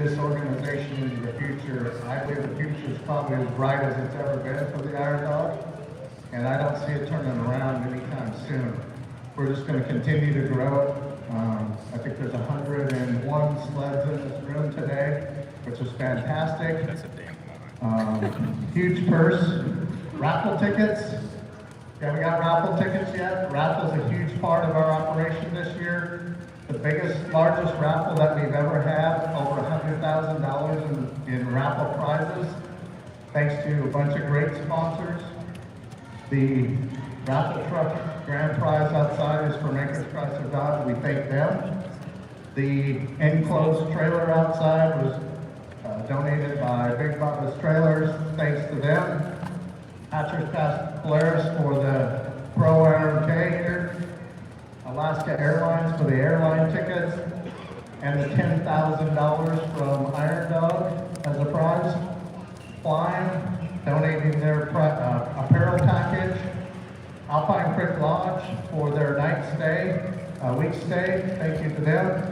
this organization into the future. I believe the future is probably as bright as it's ever been for the Iron Dog, and I don't see it turning around anytime soon. We're just going to continue to grow. I think there's 101 sleds in this room today, which is fantastic. That's a damn Huge purse. Raffle tickets. Yeah, we got raffle tickets yet. Raffle's a huge part of our operation this year. The largest raffle that we've ever had, over $100,000 in raffle prizes, thanks to a bunch of great sponsors. The raffle truck grand prize outside is for Makers Chrysler Dodge. We thank them. The enclosed trailer outside was donated by Big Bubba's Trailers. Thanks to them. Hatchers Pass Polaris for the Pro RMK here. Alaska Airlines for the airline tickets. And the $10,000 from Iron Dog as a prize. Flying, donating their apparel package. Alpine Creek Lodge for their night stay, week stay. Thank you to them.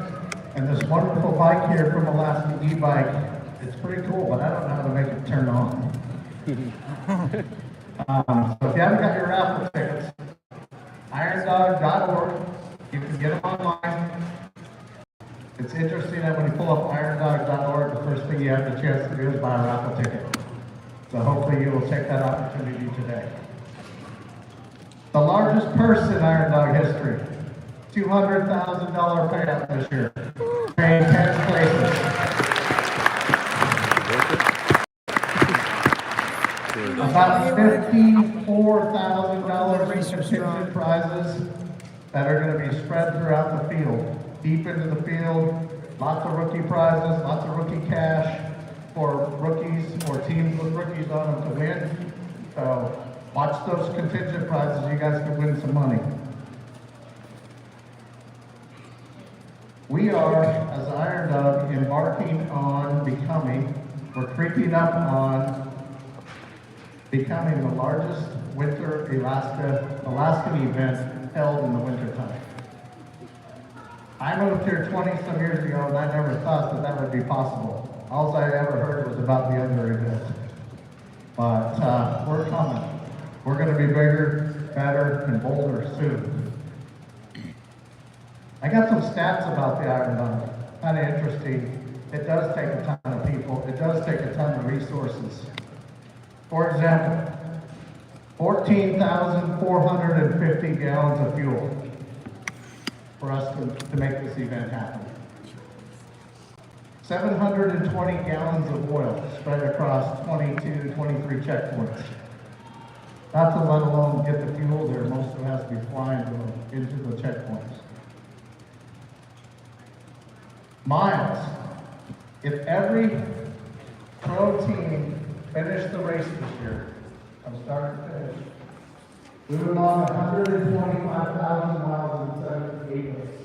And this wonderful bike here from Alaska E-Bike. It's pretty cool, but I don't know how to make it turn on. So if you haven't got your raffle tickets, irondog.org, you can get them online. It's interesting that when you pull up irondog.org, the first thing you have the chance to do is buy a raffle ticket. So hopefully you will take that opportunity today. The largest purse in Iron Dog history, $200,000 payout this year, paying 10 places. About $54,000 in contingent prizes that are going to be spread throughout the field, deep into the field. Lots of rookie prizes, lots of rookie cash for rookies or teams with rookies on them to win. So watch those contingent prizes. You guys can win some money. We are, as Iron Dog, embarking on we're creeping up on becoming the largest winter Alaskan event held in the wintertime. I moved here 20-some years ago, and I never thought that would be possible. All I ever heard was about the other event. But we're coming. We're going to be bigger, better, and bolder soon. I got some stats about the Iron Dog. Kind of interesting. It does take a ton of people. It does take a ton of resources. For example, 14,450 gallons of fuel for us to make this event happen. 720 gallons of oil spread across 22, 23 checkpoints. Not to let alone get the fuel there, most of it has to be flying into the checkpoints. Miles. If every pro team finished the race this year, from start to finish, we would log 125,000 miles in 78 days.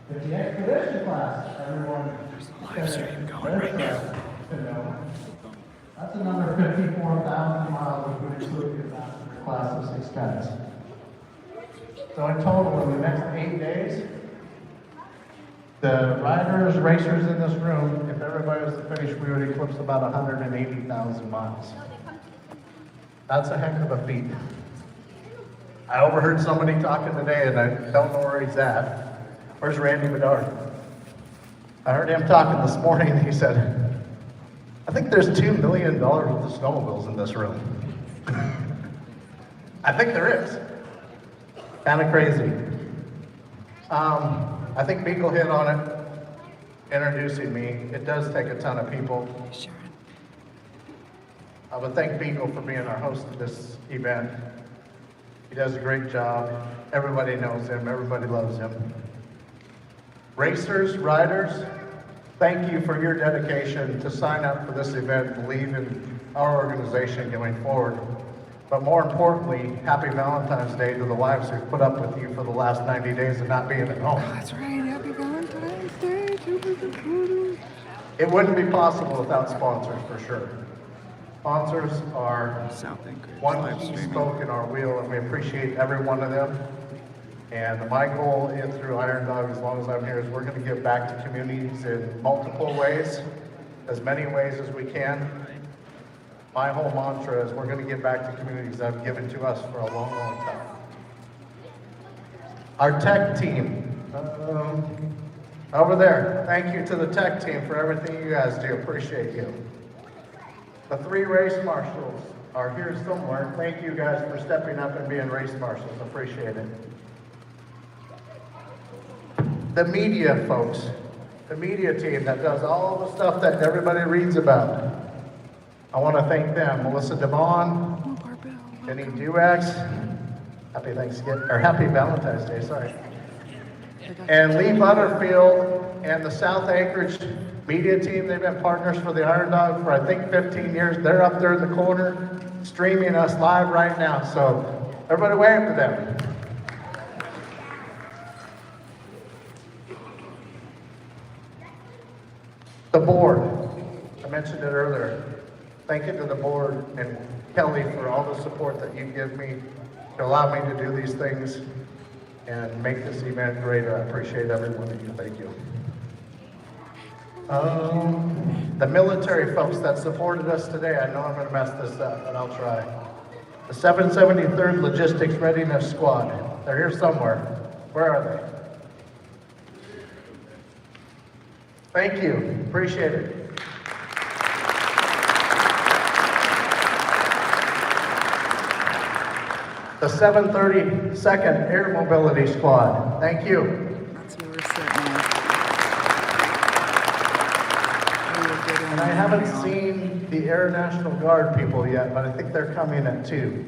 If the expedition class, everyone, there's a live stream going right now. That's another 54,000 miles if we include the ambassador class of 6 guys. So in total, in the next 8 days, the riders, racers in this room, if everybody was to finish, we would eclipse about 180,000 miles. That's a heck of a feat. I overheard somebody talking today, and I don't know where he's at. Where's Randy Bedard? I heard him talking this morning, and he said, I think there's $2 million worth of snowmobiles in this room. I think there is. Kind of crazy. I think Beagle hit on it, introducing me. It does take a ton of people. I would thank Beagle for being our host of this event. He does a great job. Everybody knows him. Everybody loves him. Racers, riders, thank you for your dedication to sign up for this event, believe in our organization going forward. But more importantly, happy Valentine's Day to the wives who've put up with you for the last 90 days of not being at home. That's right, happy Valentine's Day. It wouldn't be possible without sponsors, for sure. Sponsors are one key spoke in our wheel, and we appreciate every one of them. And my goal through Iron Dog, as long as I'm here, is we're going to give back to communities in multiple ways, as many ways as we can. My whole mantra is we're going to give back to communities that have given to us for a long, long time. Our tech team, over there, thank you to the tech team for everything you guys do, appreciate you. The 3 race marshals are here somewhere. Thank you guys for stepping up and being race marshals, appreciate it. The media folks, the media team that does all the stuff that everybody reads about. I want to thank them. Melissa Devon, Oh, Barbell. Jenny Duax, happy Thanksgiving, or happy Valentine's Day, sorry. And Lee Butterfield and the South Anchorage media team, they've been partners for the Iron Dog for I think 15 years. They're up there in the corner streaming us live right now. So everybody wave to them. The board, I mentioned it earlier. Thank you to the board and Kelly for all the support that you give me to allow me to do these things and make this event greater. I appreciate every one of you. Thank you. The military folks that supported us today, I know I'm going to mess this up, but I'll try. The 773rd Logistics Readiness Squad. They're here somewhere. Where are they? Thank you. Appreciate it. The 732nd Air Mobility Squad. Thank you. That's where we're sitting at. We were good And I haven't seen the Air National Guard people yet, but I think they're coming at 2.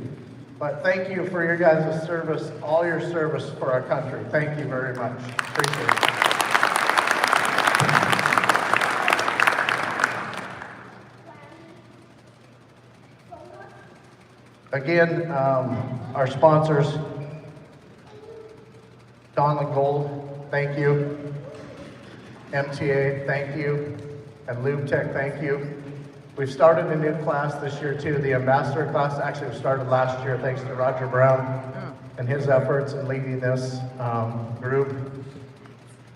But thank you for your guys' service, all your service for our country. Thank you very much. Appreciate it. Again, our sponsors, Donlin Gold, thank you. MTA, thank you. And Lube Tech, thank you. We've started a new class this year too, the ambassador class. Actually, we started last year thanks to Roger Brown and his efforts in leading this group.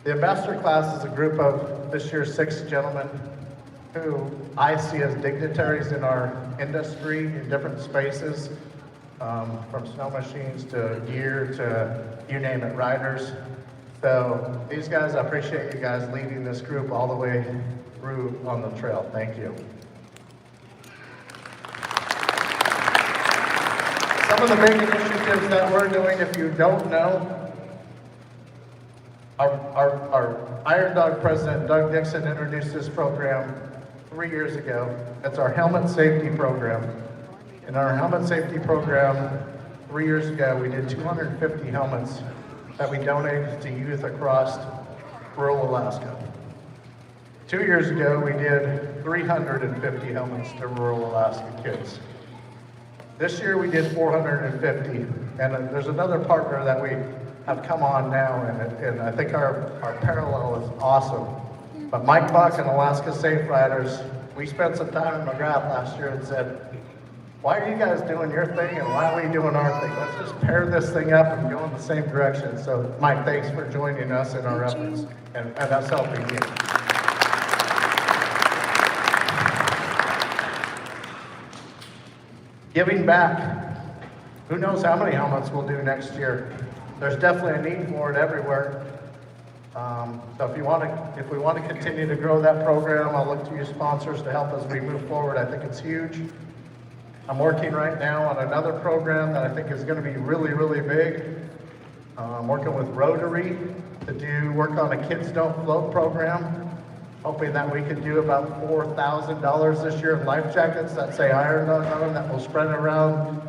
The ambassador class is a group of this year's 6 gentlemen who I see as dignitaries in our industry in different spaces, from snow machines to gear to you name it, riders. So these guys, I appreciate you guys leading this group all the way through on the trail. Thank you. Some of the big initiatives that we're doing, if you don't know, our Iron Dog president, Doug Dixon, introduced this program 3 years ago. It's our helmet safety program. In our helmet safety program, 3 years ago, we did 250 helmets that we donated to youth across rural Alaska. 2 years ago, we did 350 helmets to rural Alaska kids. This year, we did 450, and there's another partner that we have come on now, and I think our parallel is awesome. But Mike Buck and Alaska Safe Riders, we spent some time in McGrath last year and said, why are you guys doing your thing and why are we doing our thing? Let's just pair this thing up and go in the same direction. So Mike, thanks for joining us in our efforts and us helping you. Giving back. Who knows how many helmets we'll do next year? There's definitely a need for it everywhere. So if we want to continue to grow that program, I'll look to you sponsors to help as we move forward. I think it's huge. I'm working right now on another program that I think is going to be really, really big. I'm working with Rotary to work on a Kids Don't Float program, hoping that we can do about $4,000 this year in life jackets that say Iron Dog on them that will spread around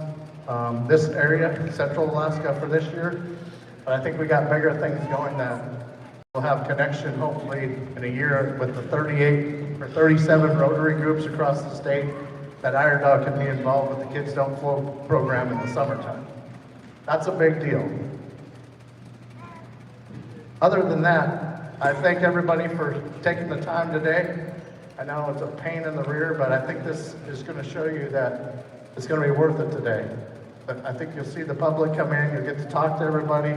this area, Central Alaska, for this year. But I think we got bigger things going that we'll have connection hopefully in a year with the 38 or 37 Rotary groups across the state that Iron Dog can be involved with the Kids Don't Float program in the summertime. That's a big deal. Other than that, I thank everybody for taking the time today. I know it's a pain in the rear, but I think this is going to show you that it's going to be worth it today. But I think you'll see the public come in, you'll get to talk to everybody.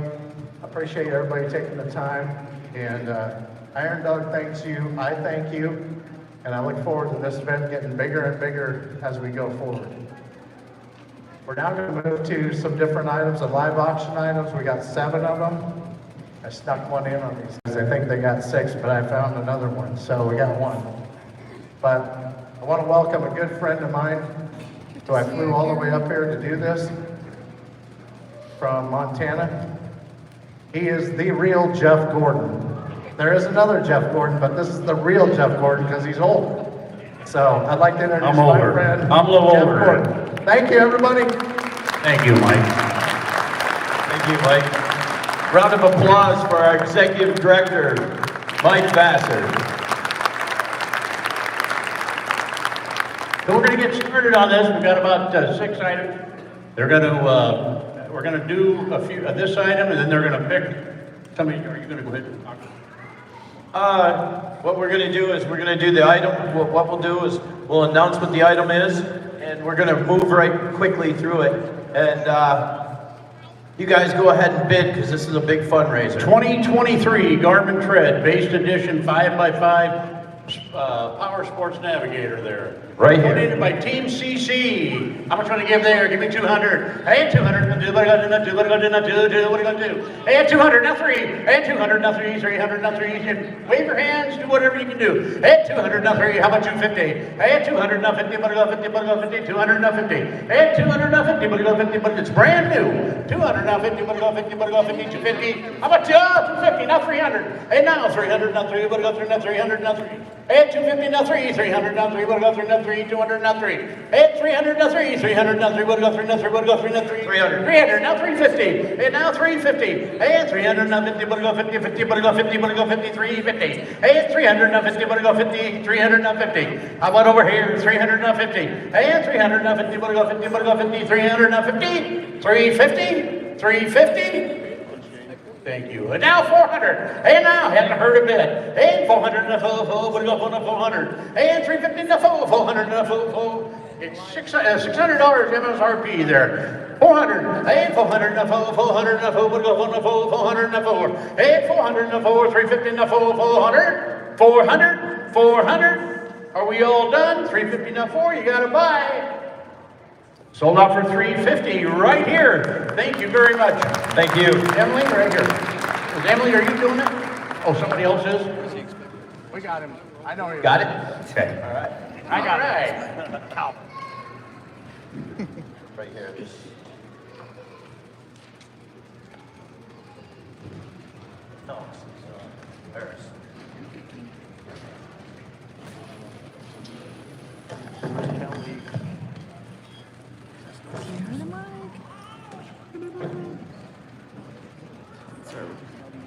Appreciate everybody taking the time, and Iron Dog thanks you, I thank you, and I look forward to this event getting bigger and bigger as we go forward. We're now going to move to some different items, the live auction items. We got 7 of them. I snuck one in on these guys. I think they got 6, but I found another one, so we got 1. But I want to welcome a good friend of mine who I flew all the way up here to do this from Montana. He is the real Jeff Gordon. There is another Jeff Gordon, but this is the real Jeff Gordon because he's old. So I'd like to introduce my friend, I'm a little Jeff older. Gordon. Thank you, everybody. Thank you, Mike. Thank you, Mike. Round of applause for our Executive Director, Mike Vassar. So we're going to get started on this. We've got about 6 items. They're going to, we're going to do a few of this item, and then they're going to pick. Somebody, are you going to go ahead and talk? What we're going to do is we're going to do the item. What we'll do is we'll announce what the item is, and we're going to move right quickly through it. And you guys go ahead and bid because this is a big fundraiser. 2023 Garmin Tread Based Edition 5x5 Power Sports Navigator there. Right here. Donated by Team CC. How much want to give there? Give me 200. Hey, 200. What are you going to do? What are you going to do? What are you going to do? Hey, 200. Now 3. Hey, 200. Now 3. 300. Now 3. Wave your hands. Do whatever you can do. Hey, 200. Now 3. How about 250? Hey, 200. Now 50. What are you going to 50? What are you going to 50? 200. Now 50. Hey, 200. Now 50. What are you going to 50? But it's brand new. 200. Now 50. What are you going to 50? What are you going to 50? 250. How about 250? Now 300. Hey, now 300. Now 3. What are you going to 3? Now 300. Now 3. Hey, 250. Now 3. 300. Now 3. What are you going to 3? Now 3. 200. Now 3. Hey, 300. Now 3. 300. Now 3. What are you going to 3? Now 3. What are you going to 3? Now 3. 300. 300. Now 350. Hey, now 350. Hey, 300. Now 50. What are you going to 50? 50. What are you going to 50? What are you going to 50? 350. Hey, 300. Now 50. What are you going to 50? 300. Now 50. How about over here? 300. Now 50. Hey, 300. Now 50. What are you going to 50? What are you going to 50? 300. Now 50. 350. 350. Thank you. And now 400. Hey, now, haven't heard a bit. Hey, 400 and a full. What do you got for 400? Hey, and 350 and a full. 400 and a full. It's $600 MSRP there. 400. Hey, 400 and a full. 400 and a full. What do you got for a full? 400 and a full. Hey, 400 and a full. 350 and a full. 400. 400. 400. Are we all done? 350 and a 4. You got to buy. Sold out for $350 right here. Thank you very much. Thank you. Emily, right here. Is Emily, are you doing it? Oh, somebody else is? We got him. I know you. Got it? Okay. All right. I got it. Right here. That's our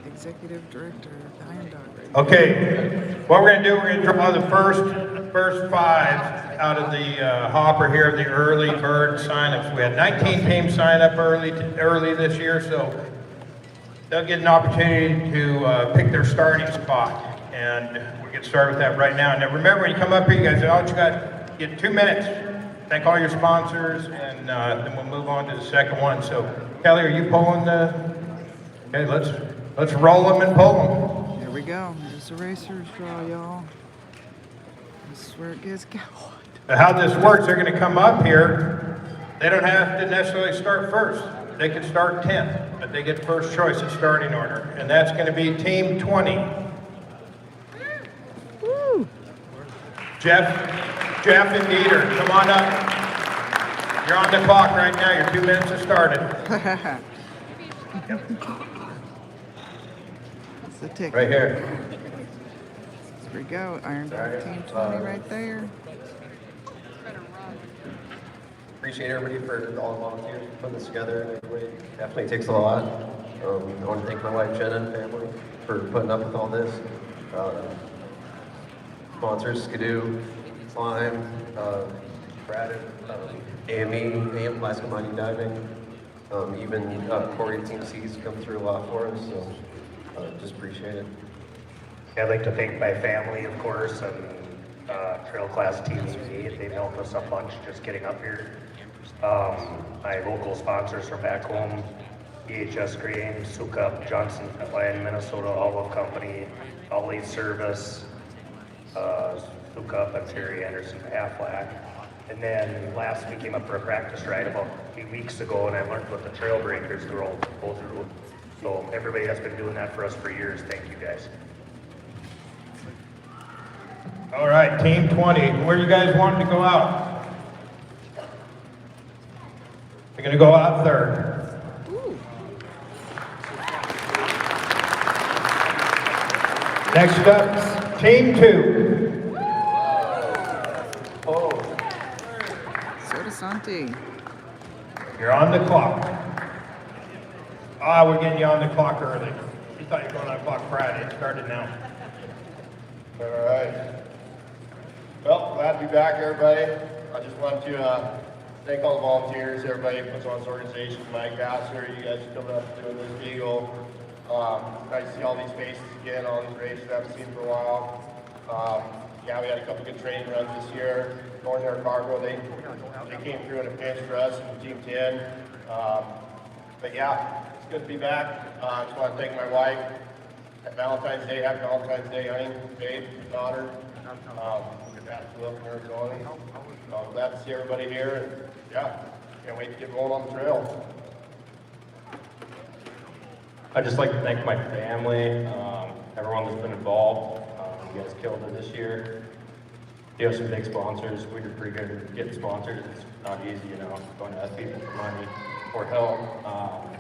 executive director, the Iron Dog. Right? Okay, what we're gonna do, we're gonna draw the first 5 out of the hopper here, the early bird signups. We had 19 teams sign up early this year, so they'll get an opportunity to pick their starting spot. And we'll get started with that right now. Now remember, when you come up here, you guys, all you got, get 2 minutes. Thank all your sponsors, and then we'll move on to the second one. So Kelly, are you pulling the, okay, let's roll them and pull them. Here we go. Here's the racers draw, y'all. This is where it gets going. How this works, they're gonna come up here. They don't have to necessarily start first. They could start 10th, but they get first choice in starting order. And that's gonna be Team 20. Woo! Jeff and Dieter, come on up. You're on the clock right now. Your 2 minutes have started. That's the ticket. Right here. Here we go. Iron Dog Team 20 right there. Appreciate everybody for all the volunteers for putting this together. It definitely takes a lot. I want to thank my wife Jenna and family for putting up with all this. Sponsors, Skidoo, Slime, Brad, AME, AM Alaska Mining Diving, even Corey Team C's come through a lot for us, so just appreciate it. I'd like to thank my family, of course, and Trail Class Team EV. They've helped us a bunch just getting up here. My local sponsors from back home, EHS Grain, Sukup, Johnson Land, Minnesota Olive Company, Ollie Service, Sukup, and Terry Anderson, Aflac. And then last we came up for a practice ride about 8 weeks ago, and I learned what the trail breakers go through. So everybody that's been doing that for us for years, thank you guys. All right, Team 20, where you guys wanting to go out? You're gonna go out third. Next up, Team 2. Soda Santi. You're on the clock. We're getting you on the clock early. You thought you were going on the clock Friday. It started now. All right. Well, glad to be back, everybody. I just want to thank all the volunteers, everybody who puts on this organization, Mike Gasser, you guys coming up and doing this Eagle. Nice to see all these faces again, all these races I haven't seen for a while. Yeah, we had a couple good training runs this year. Northern Cargo, they came through in a pinch for us in Team 10. But yeah, it's good to be back. I just want to thank my wife. At Valentine's Day, happy Valentine's Day, honey, babe, daughter. Absolutely, Arizona. I'm glad to see everybody here, and yeah, can't wait to get rolling on the trail. I'd just like to thank my family, everyone that's been involved. You guys killed it this year. You have some big sponsors. We did pretty good at getting sponsors. It's not easy, going to ask people for money or help.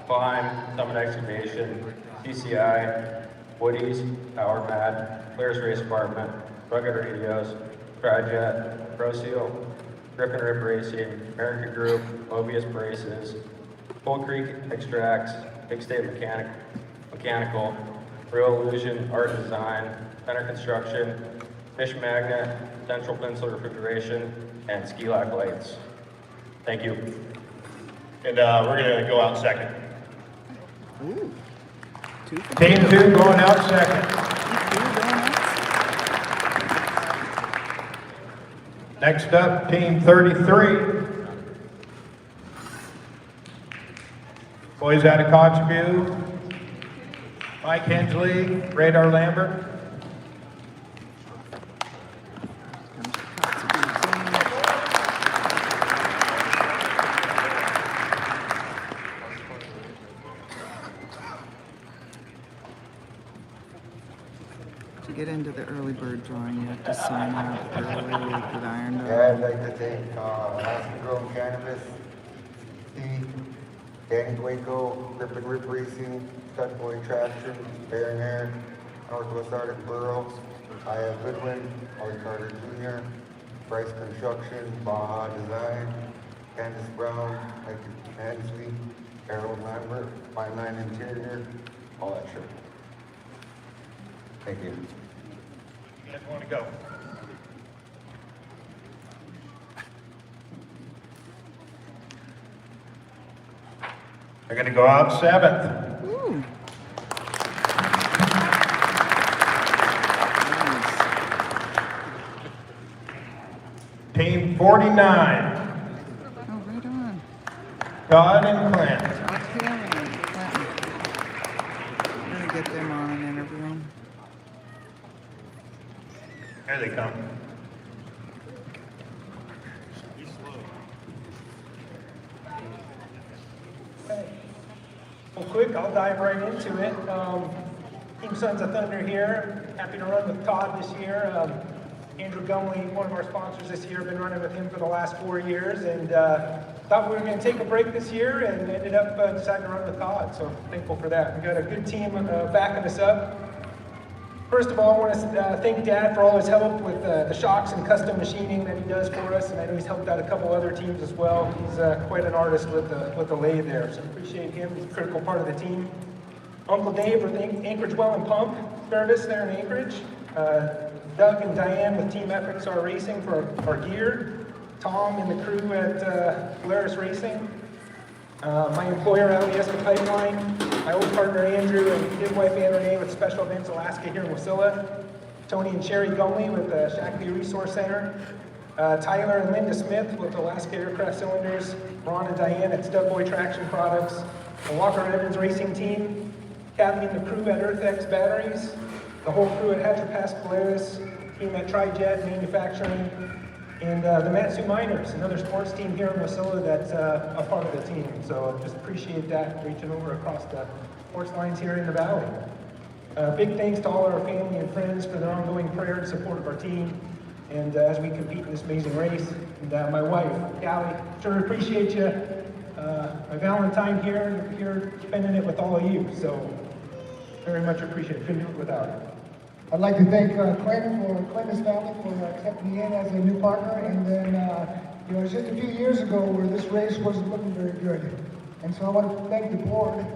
Climb, Summit Excavation, CCI, Woody's, Power Mad, Players Race Department, Rugged Radios, Trijet, ProSeal, Griffin Rip Racing, American Group, Mobius Braces, Bull Creek Extracts, Big State Mechanical, Real Illusion Art Design, Center Construction, Fish Magnet, Central Peninsula Refrigeration, and Ski Lock Lights. Thank you. And we're going to go out second. Ooh. Two for Team two. 2 going out second. Next up, Team 33. Boys out of Kotzebue, Mike Hensley, Radar Lambert. To get into the early bird drawing, you have to sign up early with Iron Dog. Yeah, I'd like to thank Alaska Grown Cannabis, Steve, Danny Waco, Rip and Rip Racing, Stud Boy Traction, Bear Air, Northwest Arctic Borough, Aya Goodwin, Ollie Carter Jr., Bryce Construction, Baja Design, Candace Brown, Mike Hensley, Harold Lambert, Fine Line Interior, all that shit. Thank you. You guys want to go? They're going to go out 7th. Ooh. Team 49, Oh, right on. Todd and Clint. Okay. I'm gonna get them on and interview them. Here they come. Well, quick, I'll dive right into it. Team Sons of Thunder here. Happy to run with Todd this year. Andrew Gumley, one of our sponsors this year, been running with him for the last 4 years, and thought we were going to take a break this year, and ended up deciding to run with Todd. So thankful for that. We got a good team backing us up. First of all, I want to thank Dad for all his help with the shocks and custom machining that he does for us, and I know he's helped out a couple other teams as well. He's quite an artist with the lathe there, so appreciate him. He's a critical part of the team. Uncle Dave with Anchorage Well and Pump Service there in Anchorage. Doug and Diane with Team FXR Racing for our gear. Tom and the crew at Polaris Racing. My employer, Alyeska Pipeline, my old partner Andrew and his wife Anne Renee with Special Events Alaska here in Wasilla, Tony and Sherry Gumley with the Shakopee Resource Center, Tyler and Linda Smith with Alaska Aircraft Cylinders, Ron and Diane at Stud Boy Traction Products, the Walker Evans Racing Team, Kathy and the crew at EarthX Batteries, the whole crew at Hatcher Pass Polaris, team at Trijet Manufacturing, and the Matsu Miners, another sports team here in Wasilla that's a part of the team. So just appreciate that, reaching over across the sports lines here in the valley. Big thanks to all our family and friends for their ongoing prayer and support of our team, and as we compete in this amazing race. And my wife, Callie, sure appreciate you. My Valentine here spending it with all of you, so very much appreciated. Couldn't do it without it. I'd like to thank Clinton and his family for accepting me in as a new partner. And then, it was just a few years ago where this race wasn't looking very good. And so I want to thank the board,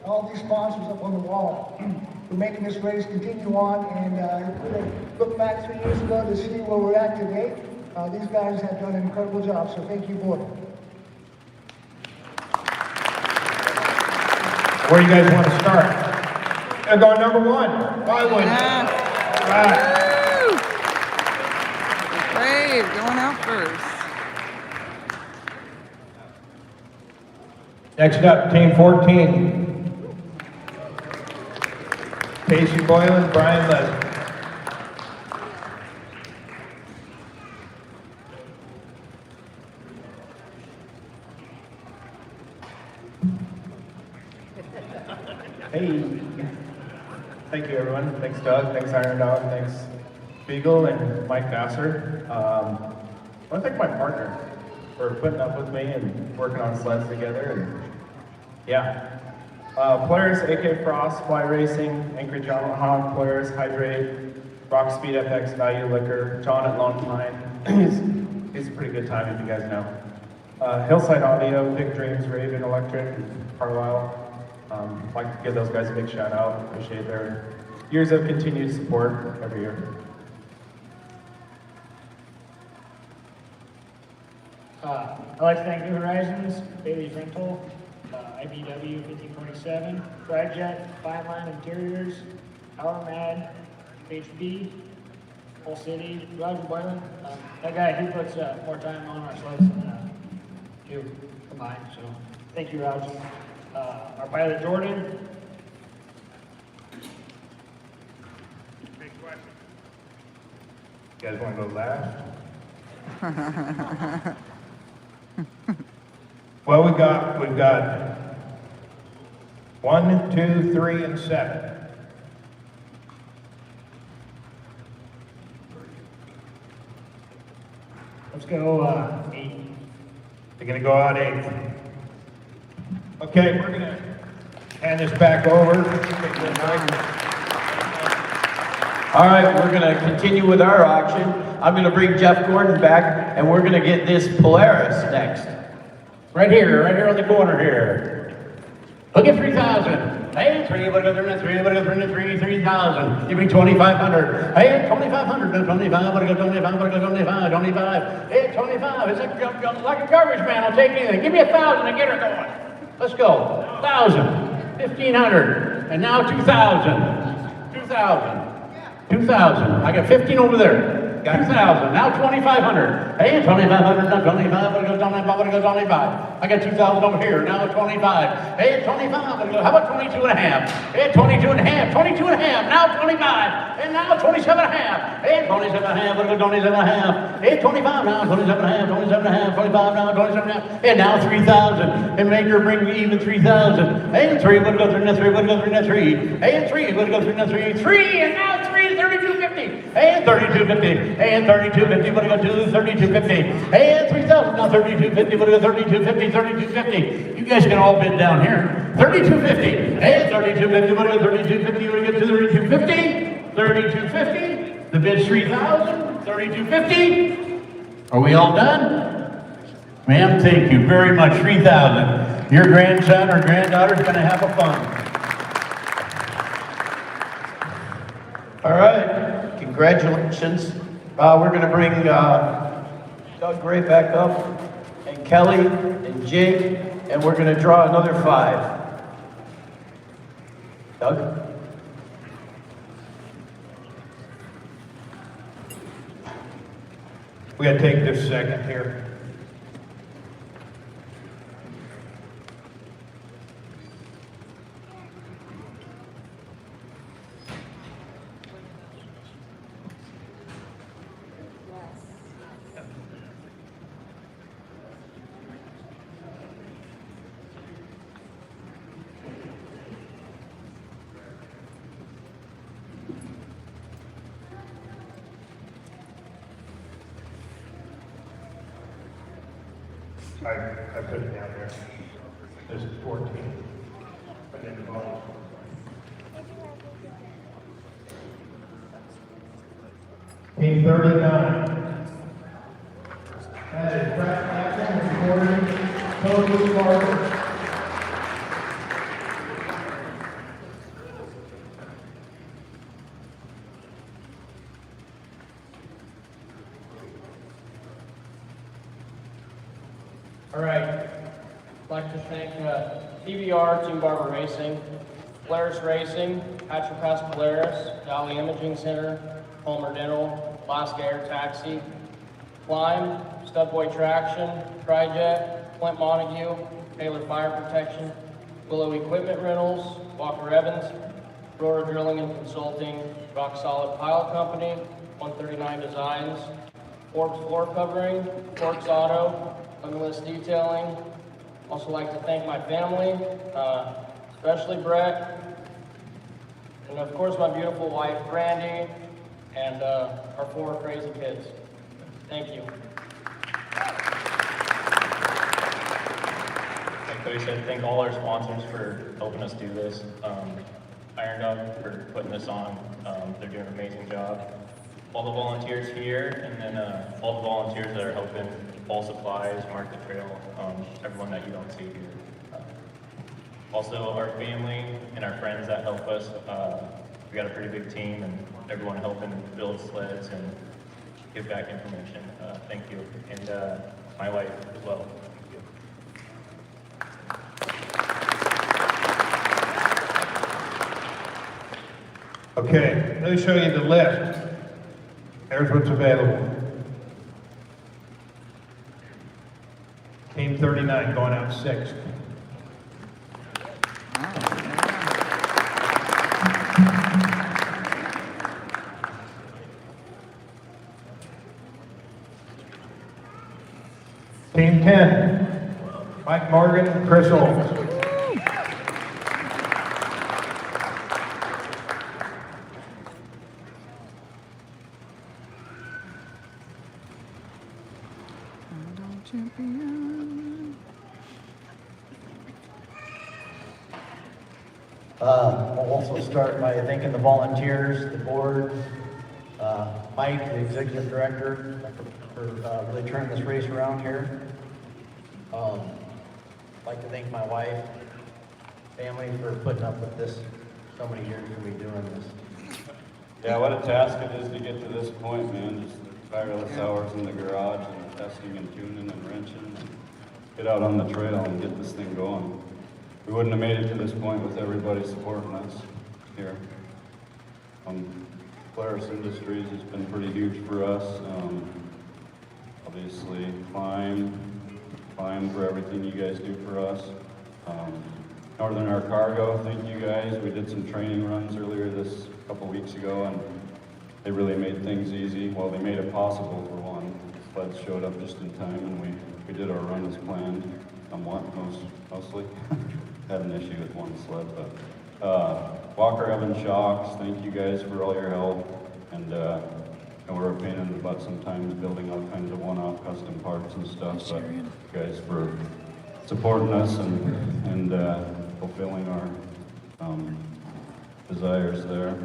all these sponsors up on the wall, for making this race continue on. And if we look back 3 years ago to see where we're at today, these guys have done an incredible job. So thank you, board. Where do you guys want to start? Gonna go number 1, Bywood. Yeah. Right. Woo! Brave, going out first. Next up, Team 14. Casey Boylan, Brian Leslie. Hey, thank you everyone. Thanks Doug, thanks Iron Dog, thanks Beagle and Mike Vassar. I want to thank my partner for putting up with me and working on sleds together. And yeah, Polaris, AK Frost, Fly Racing, Anchorage Yamaha, Polaris, Hydrate, Rock Speed FX, Value Liquor, John at Long Time. he's a pretty good time if you guys know. Hillside Audio, Big Dreams, Raven Electric, Carlisle. I'd like to give those guys a big shout out. Appreciate their years of continued support every year. I'd like to thank New Horizons, Bailey's Rental, IBW 1547, Trijet, Fine Line Interiors, Power Mad, HP, Whole City, Roger Boylan. That guy, he puts more time on our sleds than you combined, so thank you, Roger. Our pilot, Jordan. Big question. You guys want to go last? Well, we've got 1, 2, 3, and 7. Let's go 8. They're gonna go out 8. Okay, we're gonna hand this back over. All right, we're gonna continue with our auction. I'm gonna bring Jeff Gordon back, and we're gonna get this Polaris next. Right here on the corner here. Look at 3,000. Hey, 3, what about 3, what about 3, 3,000. Give me 2,500. Hey, 2,500, no, 25, what about 25, what about 25, 25. Hey, 25, it's like a garbage man, I'll take anything. Give me 1,000 and get her going. Let's go. 1,000, 1,500, and now 2,000. 2,000. 2,000. I got 15 over there. 2,000. Now 2,500. Hey, 2,500. Now 25. What goes 25? What goes 25? I got 2,000 over here. Now 25. Hey, 25. How about 22 and a half? Hey, 22 and a half. 22 and a half. Now 25. And now 27 and a half. Hey, 27 and a half. What goes 27 and a half? Hey, 25 now. 27 and a half. 27 and a half. 25 now. 27 and a half. And now 3,000. And make her bring me even 3,000. Hey, 3. What goes 3 and 3? What goes 3 and 3? Hey, and 3. What goes 3 and 3? 3. And now 3. 32.50. Hey, and 32.50. Hey, and 32.50. What do you go to? 32.50. Hey, and 3,000. Now 32.50. What do you go? 32.50. 32.50. You guys can all bid down here. 32.50. Hey, 32.50. What do you go? 32.50. What do you get to? 32.50. 32.50. The bid's 3,000. 32.50. Are we all done? Ma'am, thank you very much. 3,000. Your grandson or granddaughter's going to have a fun. All right, congratulations. We're gonna bring Doug Gray back up, and Kelly, and Jake, and we're gonna draw another 5. Doug? We gotta take this second here. I put it down there. This is 14. But then the bottom. Team 39. That is Brett Jackson and Cody Carter. All right, I'd like to thank PBR, Team Barber Racing, Polaris Racing, Patrick Polaris, Valley Imaging Center, Palmer Dental, Alaska Air Taxi, Climb, Studboy Traction, TriJet, Flint Montague, Taylor Fire Protection, Willow Equipment Rentals, Walker Evans, Aurora Drilling and Consulting, Rock Solid Pile Company, 139 Designs, Forbes Floor Covering, Forks Auto, Limitless Detailing. Also like to thank my family, especially Brett, and of course my beautiful wife, Brandy, and our 4 crazy kids. Thank you. Like Cody said, thank all our sponsors for helping us do this. Iron Dog for putting this on. They're doing an amazing job. All the volunteers here, and then all the volunteers that are helping haul supplies, mark the trail, everyone that you don't see here. Also our family and our friends that help us. We got a pretty big team, and everyone helping build sleds and give back information. Thank you. And my wife as well. Okay, let me show you the list. Here's what's available. Team 39 going out 6th. Team 10, Mike Morgan, Chris Olds. I'll also start by thanking the volunteers, the board, Mike, the executive director, for really turning this race around here. I'd like to thank my wife, family for putting up with this so many years of me doing this. Yeah, what a task it is to get to this point, man. Just tireless hours in the garage and testing and tuning and wrenching. And get out on the trail and get this thing going. We wouldn't have made it to this point with everybody supporting us here. Polaris Industries has been pretty huge for us. Obviously, Climb for everything you guys do for us. Northern Air Cargo, thank you guys. We did some training runs earlier this couple weeks ago, and they really made things easy. Well, they made it possible for one. Sleds showed up just in time, and we did our run as planned, somewhat, mostly. Had an issue with one sled, but Walker Evans Shocks, thank you guys for all your help, and we're a pain in the butt sometimes building all kinds of one-off custom parts and stuff, but you guys for supporting us and fulfilling our desires there.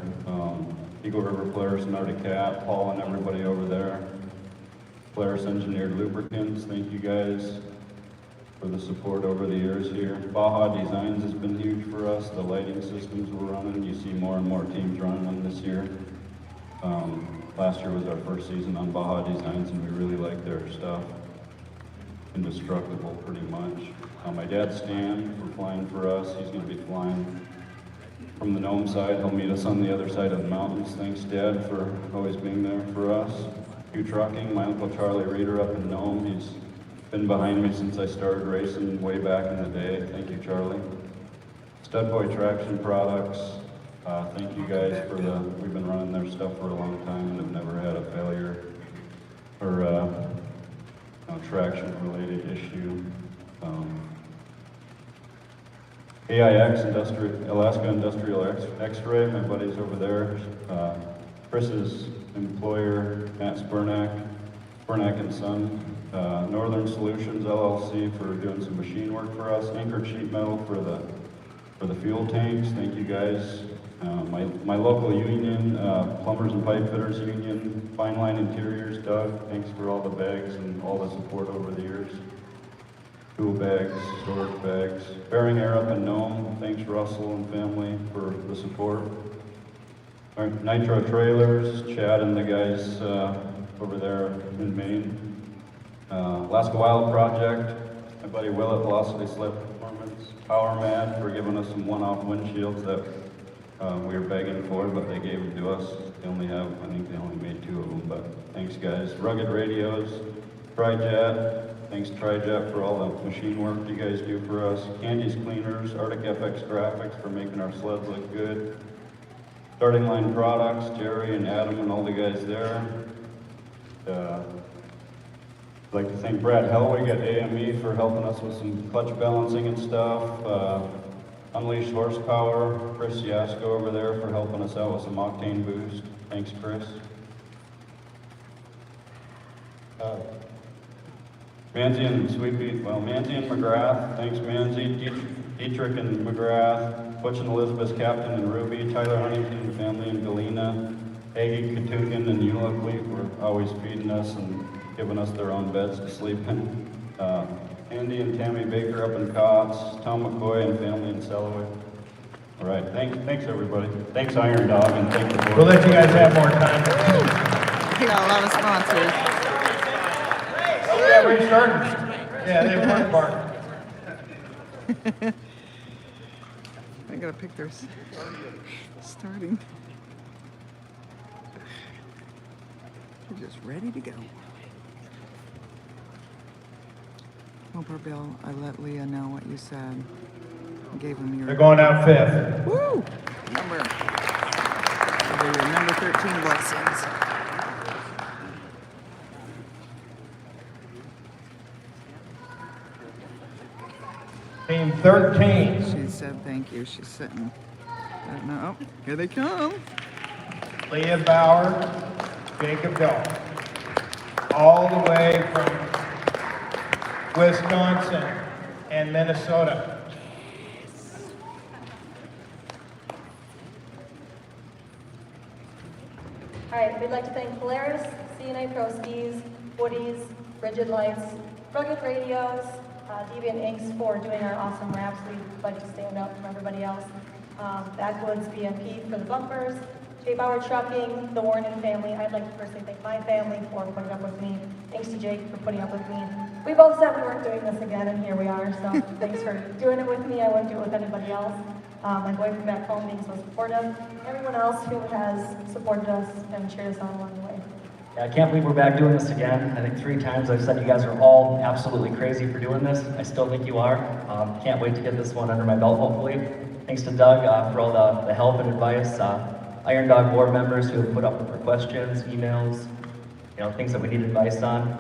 Eagle River Polaris and Arctic Cat, Paul and everybody over there. Polaris Engineered Lubricants, thank you guys for the support over the years here. Baja Designs has been huge for us. The lighting systems we're running, you see more and more teams running them this year. Last year was our first season on Baja Designs, and we really like their stuff. Indestructible, pretty much. My dad Stan for flying for us. He's going to be flying from the Nome side. He'll meet us on the other side of the mountains. Thanks, Dad, for always being there for us. Q Trucking, my Uncle Charlie Reeder up in Nome. He's been behind me since I started racing way back in the day. Thank you, Charlie. Studboy Traction Products. Thank you guys for we've been running their stuff for a long time and have never had a failure or traction related issue. AIX, Alaska Industrial X-Ray, my buddies over there. Chris's employer, Matt Spurnack, Wernick and Son, Northern Solutions LLC for doing some machine work for us, Anchored Sheet Metal for the fuel tanks. Thank you guys. My local union, Plumbers and Pipe Fitters Union, Fine Line Interiors, Doug, thanks for all the bags and all the support over the years. Tool bags, storage bags. Bearing Air up in Nome, thanks Russell and family for the support. All right, Nitro Trailers, Chad and the guys over there in Maine. Alaska Wild Project, my buddy Will at Velocity Sled Performance. Power Mad for giving us some one-off windshields that we were begging for, but they gave them to us. They only have, I think they only made 2 of them, but thanks guys. Rugged Radios, TriJet, thanks TriJet for all the machine work you guys do for us. Candy's Cleaners, Arctic FX Graphics for making our sleds look good. Starting Line Products, Jerry and Adam and all the guys there. I'd like to thank Brad Helwig at AME for helping us with some clutch balancing and stuff. Unleashed Horsepower, Chris Yasko over there for helping us out with some octane boost. Thanks, Chris. Manzi and Sweetbeat, well, Manzi and McGrath, thanks Manzi, Dietrich and McGrath, Butch and Elizabeth, Captain and Ruby, Tyler Huntington, family and Galena, Aggie Katugan and Eula Fleet were always feeding us and giving us their own beds to sleep in. Andy and Tammy Baker up in Cots, Tom McCoy and family in Selaway. All right, thanks everybody. Thanks Iron Dog and thank the board. We'll let you guys have more time. We got a lot of sponsors. Oh yeah, we're starting. Yeah, they have one part. I gotta pick their starting. They're just ready to go. Hope Bill, I let Leah know what you said. I gave him your. They're going out 5th. Woo! Number 13 blessings. Team 13. She said thank you. She's sitting. No, oh, here they come. Leah Bauer, Jacob Dahl. All the way from Wisconsin and Minnesota. All right, we'd like to thank Polaris, CNA Pro Skis, Woody's, Rigid Lights, Rugged Radios, Deviant Inks for doing our awesome wraps. We'd like to stand out from everybody else. Backwoods BMP for the bumpers, J. Bauer Trucking, the Warren family. I'd like to personally thank my family for putting up with me. Thanks to Jake for putting up with me. We both said we weren't doing this again, and here we are. So thanks for doing it with me. I wouldn't do it with anybody else. My boyfriend back home being so supportive. Everyone else who has supported us and cheered us on along the way. Yeah, I can't believe we're back doing this again. I think 3 times I've said you guys are all absolutely crazy for doing this. I still think you are. Can't wait to get this one under my belt, hopefully. Thanks to Doug for all the help and advice. Iron Dog board members who have put up with questions, emails, things that we need advice on.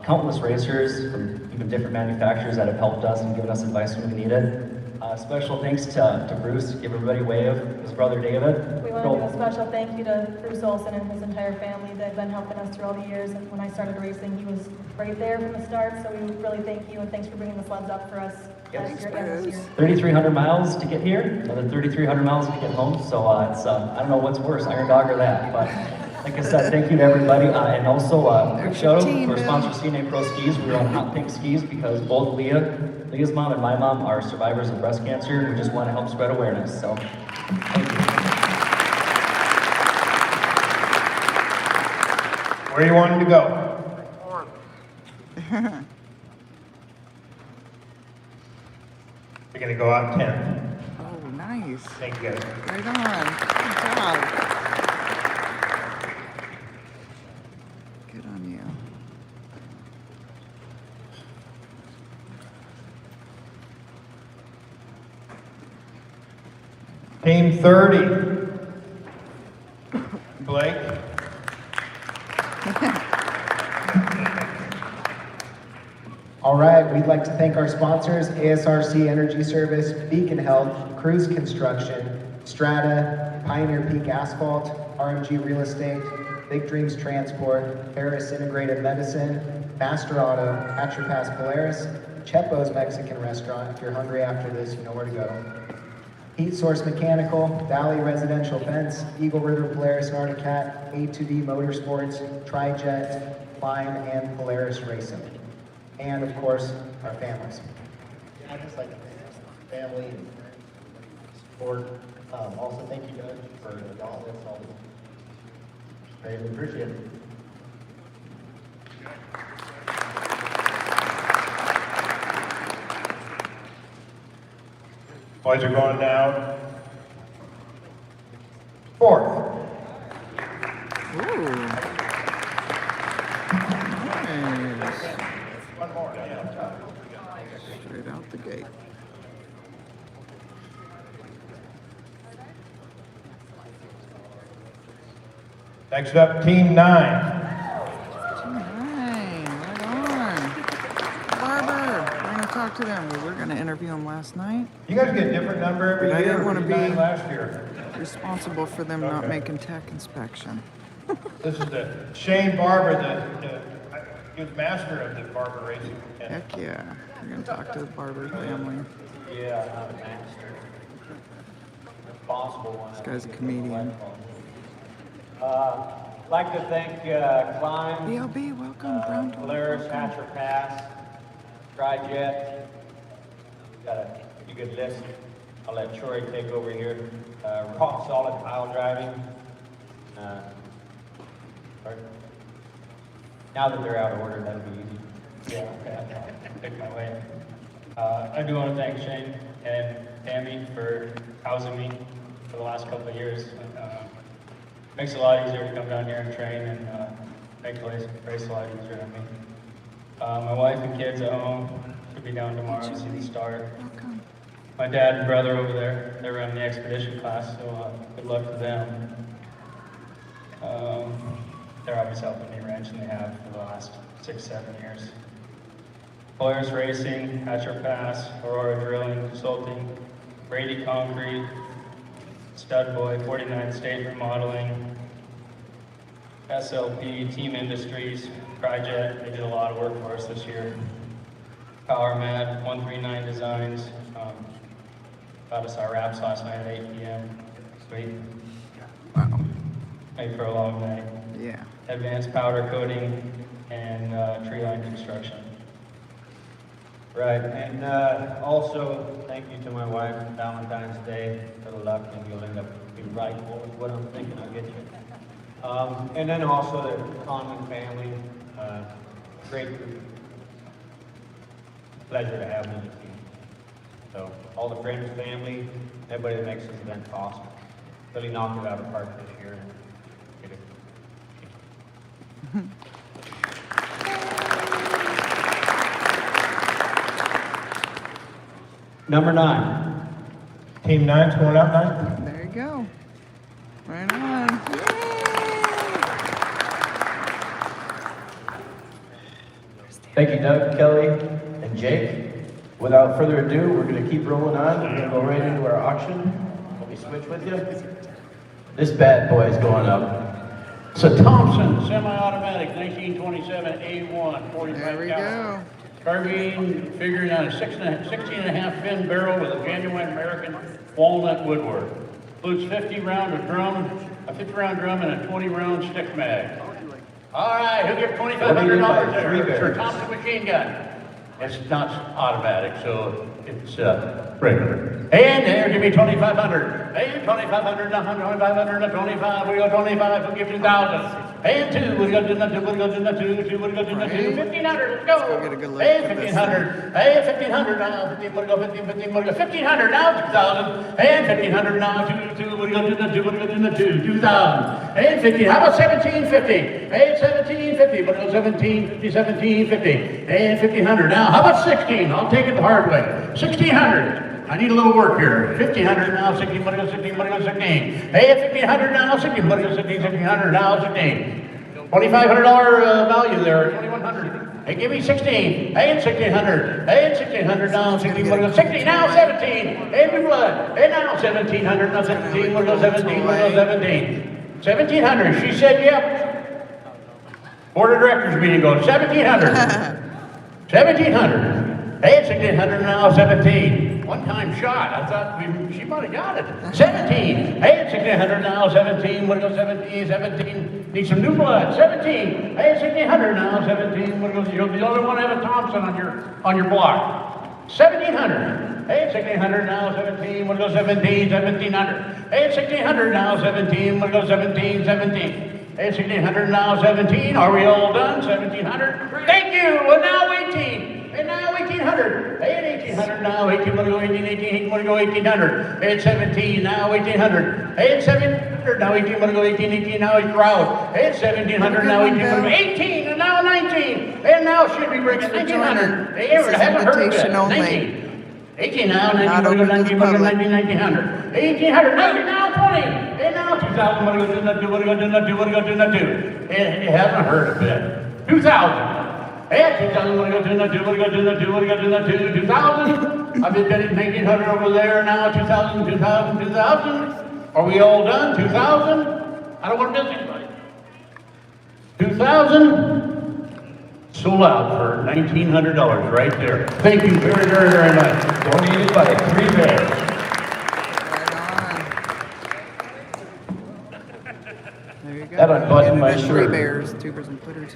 Countless racers from even different manufacturers that have helped us and given us advice when we need it. Special thanks to Bruce. Give everybody a wave. His brother David. We want to give a special thank you to Bruce Olson and his entire family that have been helping us through all the years. And when I started racing, he was right there from the start. So we really thank you and thanks for bringing the sleds up for us last year and this year. 3,300 miles to get here, another 3,300 miles to get home. So it's I don't know what's worse, Iron Dog or that. But like I said, thank you to everybody. And also quick shout out to our sponsor CNA Pro Skis. We were on Hot Pink Skis because both Leah's mom and my mom are survivors of breast cancer, and we just want to help spread awareness. So thank you. Where you wanting to go? We're going to go out 10th. Oh, nice. Thank you guys. Right on. Good job. Good on you. Team 30. Blake. All right, we'd like to thank our sponsors, ASRC Energy Service, Beacon Health, Cruise Construction, Strata, Pioneer Peak Asphalt, RMG Real Estate, Big Dreams Transport, Paris Integrated Medicine, Master Auto, Hatcher Pass Polaris, Chepo's Mexican Restaurant. If you're hungry after this, you know where to go. Heat Source Mechanical, Valley Residential Fence, Eagle River Polaris and Arctic Cat, A2D Motorsports, Trijet, Climb, and Polaris Racing. And of course, our families. I'd just like to thank family and support. Also, thank you, Doug, for all this. Greatly appreciate it. Boys are going down. Fourth. Ooh. Nice. One more. Straight out the gate. Next up, Team 9. Right on. Barber, we're gonna talk to them. We were gonna interview them last night. You guys get a different number every But I year. didn't want to What did you be guys last year. responsible for them not Okay. making tech inspection. This is the Shane Barber, he was master of the Barber racing. Heck yeah. We're gonna talk to the Barber family. Yeah, not a master. Responsible one. This guy's a comedian. Like to thank Climb, BLB, welcome. Brown Dog, Polaris, welcome. Hatcher Pass, Trijet. Got a pretty good list. I'll let Troy take over here. Rock Solid Pile Driving. Sorry. Now that they're out of order, that'll be easy. Yeah, okay, I'll pick my way. I do want to thank Shane and Tammy for housing me for the last couple of years. Makes it a lot easier to come down here and train and make the race a lot easier on me. My wife and kids at home should be down tomorrow to see the start. My dad and brother over there, they're running the expedition class, so good luck to them. They're obviously helping me ranch, and they have for the last 6-7 years. Polaris Racing, Hatcher Pass, Aurora Drilling, Consulting, Brady Concrete, Stud Boy, 49 State Remodeling, SLP, Team Industries, Trijet, they did a lot of work for us this year. Power Mad, 139 Designs, got us our wraps last night at 8 p.m. Sweet. Wow. Made for a long day. Yeah. Advanced Powder Coating and Tree Line Construction. Right, and also thank you to my wife, Valentine's Day, for the luck, and you'll end up being right with what I'm thinking, I'll get you. And then also the Conlon family, great group. Pleasure to have them in the team. So all the friends, family, everybody that makes this event possible. Really knocked it out of the park this year. Number 9. Team 9's going out 9? There you go. Right on. Thank you, Doug, Kelly, and Jake. Without further ado, we're going to keep rolling on. We're going to go right into our auction. Let me switch with you. This bad boy is going up. It's a Thompson semi-automatic 1927 A1 45 There we caliber. go. Carbine figuring on a 16.5 fin barrel with a genuine American walnut woodwork. Includes 50 round of drum, a 50 round drum, and a 20 round stick mag. All right, who'll give $2,500 there for a Thompson machine gun? It's not automatic, so it's regular. And there, give me 2,500. Hey, 2,500, 2,500, 25. We go 25. We'll give 2,000. And 2. We'll go to the 2. We'll go to the 2. We'll go to the 2. 1,500. Let's go. Go get a good look Hey, at this 1,500. Hey, 1,500 now. 15. We'll go 15. 15. We'll go 1,500 now. 2,000. And 1,500 now. 2. We'll go to the 2. We'll go to the 2. 2,000. And 15. How about 1,750? Hey, 1,750. We'll go 1,750. 1,750. And 1,500 now. How about 16? I'll take it the hard way. 1,600. I need a little work here. 1,500 now, 16, money go 16, money go 16. Hey, 1,500 now, 16, money go 16, 1,600 now, 16. $2,500 value there, 2,100. Hey, give me 16. Hey, and 1,600. Hey, and 1,600 now, 16, money go 16. Now 17. Hey, we blood. Hey, now 1,700, now 17, money go 17, money go 17. 1,700. She said, yep. Board of Directors meeting going, 1,700. 1,700. Hey, it's 1,600 now, 17. One-time shot. I thought she might have got it. 17. Hey, it's 1,600 now, 17. What goes 17? 17. Need some new blood. 17. Hey, it's 1,600 now, 17. What goes? You'll be the only one to have a Thompson on your block. 1,700. Hey, it's 1,600 now, 17. What goes 17? 1,700. Hey, it's 1,600 now, 17. What goes 17? 17. Hey, it's 1,600 now, 17. Are we all done? 1,700. Thank you. And now 18. And now 1,800. Hey, at 1,800 now. 18. Want to go 18? 18. Want to go 1,800. Hey, it's 17. Now 1,800. Hey, it's 1,700. Now 18. Want to go 18? 18. Now it's crowd. Hey, it's 1,700. Now 18. Want to go 18. And now 19. And now should be bringing 1,900. Hey, I haven't heard of it. 19. 18 now, 19, 19, 19, 1,800. 1,800, now 20. And now 2,000, what are you going to do, what are you going to do, what are you going to do? And you haven't heard of it. 2,000. Hey, 2,000, what are you going to do, what are you going to do, what are you going to do, 2,000. I've been betting 1,800 over there, now 2,000, 2,000, 2,000. Are we all done? 2,000? I don't want to miss anybody. 2,000. Sold out for $1,900 right there. Thank you very, very, very much. Donated by 3 Bears. There you go. That unbuttoned my Three shirt. bears, tubers and plitters.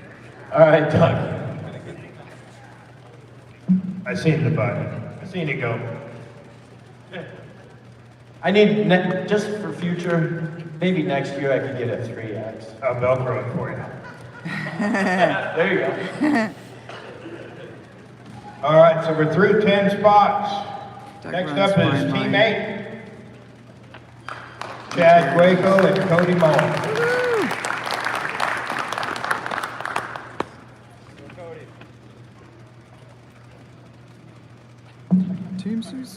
All right, Doug. I seen the button. I seen it go. I need, just for future, maybe next year I could get a 3X. I'll Velcro it for you. There you go. All right, so we're through 10 spots. Doug Next runs up is fine Team line. 8. Chad Waco and Cody Mullen. Team CC.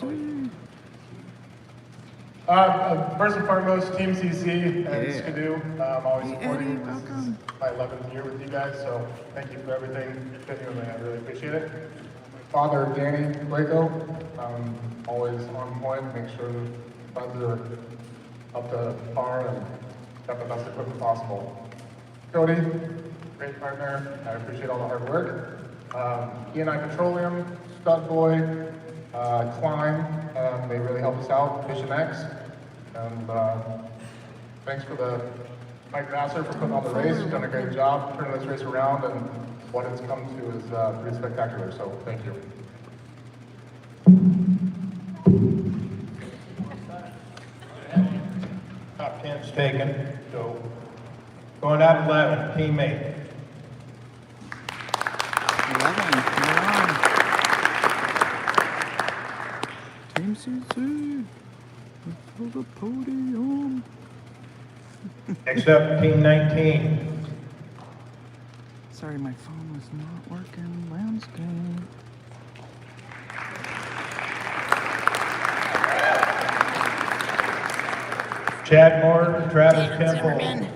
First and foremost, Team CC and Yeah. Skidoo. I'm always Hey, supporting. Eddie, This welcome. is my 11th year with you guys, so thank you for everything. Genuinely, I really appreciate it. Father Danny Waco, always on point, make sure the funds are up to par and got the best equipment possible. Cody, great partner. I appreciate all the hard work. E&I Petroleum, Stud Boy, Klein, they really helped us out, Mission X. And thanks for Mike Vassar for putting on the race. He's done a great job turning this race around, and what it's come to is pretty spectacular, so thank you. Top 10's taken, so going out 11, Team 8. 11. Come on. Team CC. For the podium. Next up, Team 19. Sorry, my phone was not working Wednesday. Chad Moore, Travis Temple.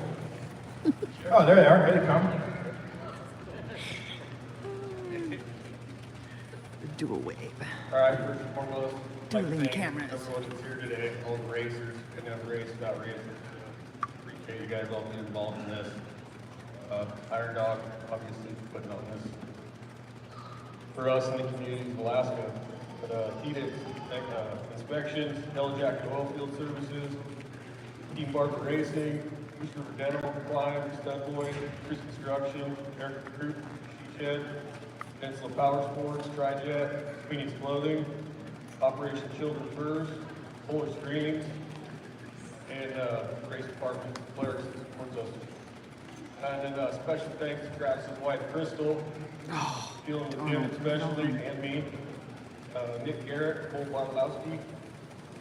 Oh, there they are, here they come. Do a wave. All right, first and foremost, Doodling cameras. everyone that's here today, all the racers, and the race, without racers. Appreciate you guys all being involved in this. Iron Dog, obviously, putting on this for us in the community of Alaska. But TDIS Inspections, Jack Oilfield Services, Team Barber Racing, Moose River Dental, Klein, Stud Boy, Chris Construction, Eric Recruit, Sheepshed, Peninsula Power Sports, TriJet, Phoenix Clothing, Operation Children Furs, Polar Screens, and Race Department, Polaris supports us. And then special thanks to Travis's wife, Crystal, dealing with him especially, and me, Nick Garrett, Cole Bartlowski,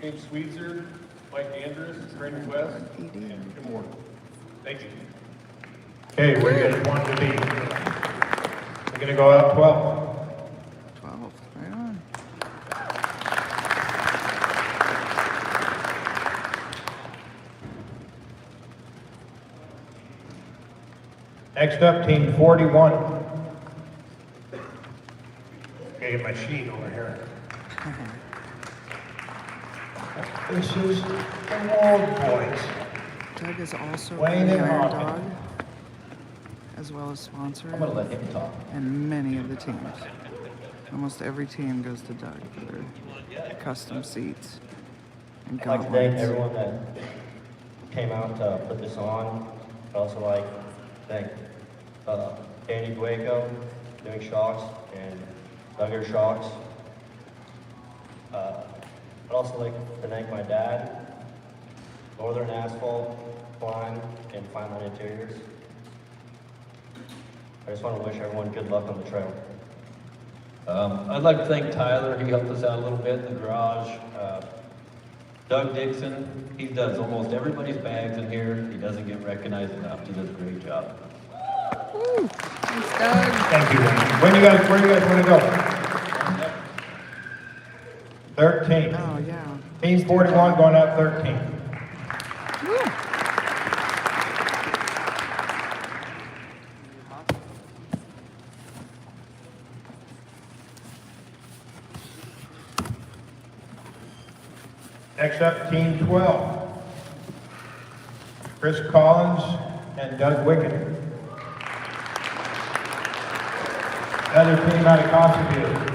James Sweetser, Mike Andrews, Brandon West, and Tim Moore. Thank you. Okay, where you guys want to be? We're gonna go out 12. 12. Right on. Next up, Team 41. Okay, get my sheet over here. This is the Ward Boys. Doug is also Wayne the and Iron Hawkins. Dog. as well as sponsors. I'm gonna let him talk. And many of the teams. Almost every team goes to Doug for their custom seats and I'd like to thank gauntlets. everyone that came out to put this on. I'd also like to thank Danny Dueco, doing shocks, and Duggar Shocks. I'd also like to thank my dad, Northern Asphalt, Klein, and Fine Line Interiors. I just want to wish everyone good luck on the trail. I'd like to thank Tyler, he helped us out a little bit in the garage. Doug Dixon, he does almost everybody's bags in here. He doesn't get recognized enough. He does a great job. Woo! Thanks, Doug. Thank you. Where you guys want to go? 13. Oh, yeah. Team 41 going out 13. Woo! Next up, Team 12. Chris Collins and Doug Wickett. Another team out of Coffeyville.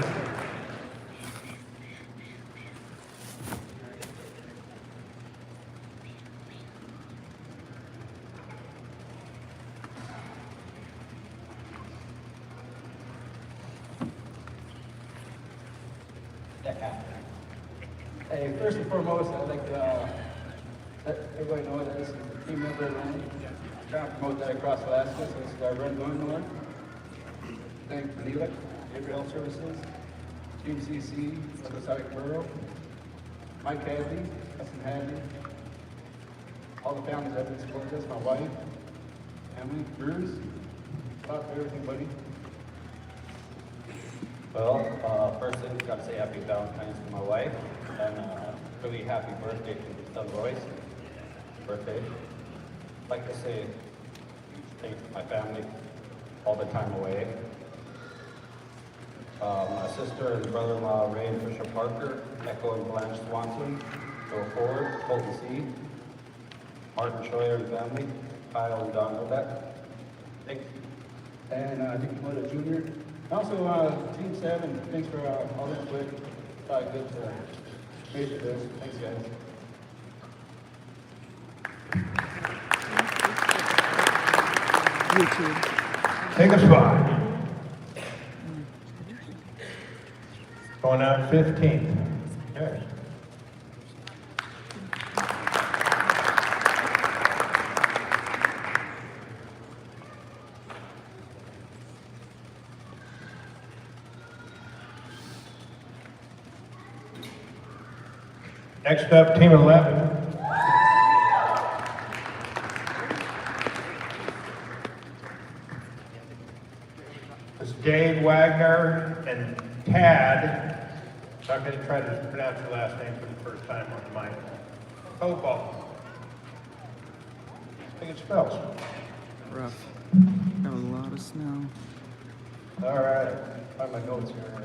Hey, first and foremost, I'd like to let everybody know that this is a team member run. Trying to promote that across Alaska, so this is our run going on. Thank Neela, Gabriel Services, Team CC, Southside Borough, Mike Hadley, Justin Hadley, all the families that have been supporting us, my wife, Emily, Bruce, talk for everything, buddy. Well, first thing, got to say happy Valentine's to my wife, and really happy birthday to my son Royce. Birthday. I'd like to say thanks to my family all the time away. My sister and brother-in-law Ray and Fisher Parker, Echo and Blanche Swanson, Joe Ford, Colton C, Martin Schroyer and family, Kyle and Don Lebeck. Thanks. And Nick Moda Jr. Also, Team 7, thanks for all the input. Good to measure this. Thanks, guys. YouTube. Take a spot. Going out 15th. Okay. Next up, Team 11. It's Dave Wagner and Tad. I'm going to try to pronounce your last name for the first time on the mic. Cobalt. I think it spells. Rough. Got a lot of snow. All right, find my notes here.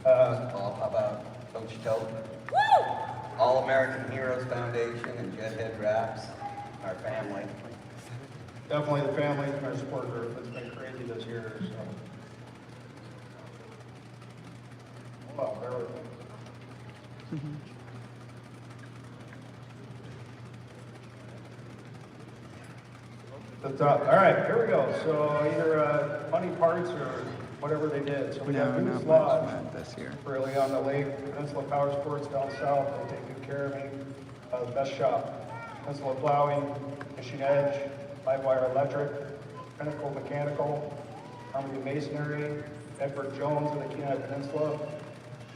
How about Coach Tote? All American Heroes Foundation and Jethead Wraps, our family. Definitely the family and our support group. It's been crazy this year, so. Wow, bear with me. All right, here we go. So either funny parts or whatever they did. So we got Goose Lodge, this year. really on the lake. Peninsula Power Sports down south, they take good care of me. The best shop. Peninsula Plowing, Fishing Edge, Livewire Electric, Pinnacle Mechanical, Harmony Masonry, Edward Jones of the Kenai Peninsula,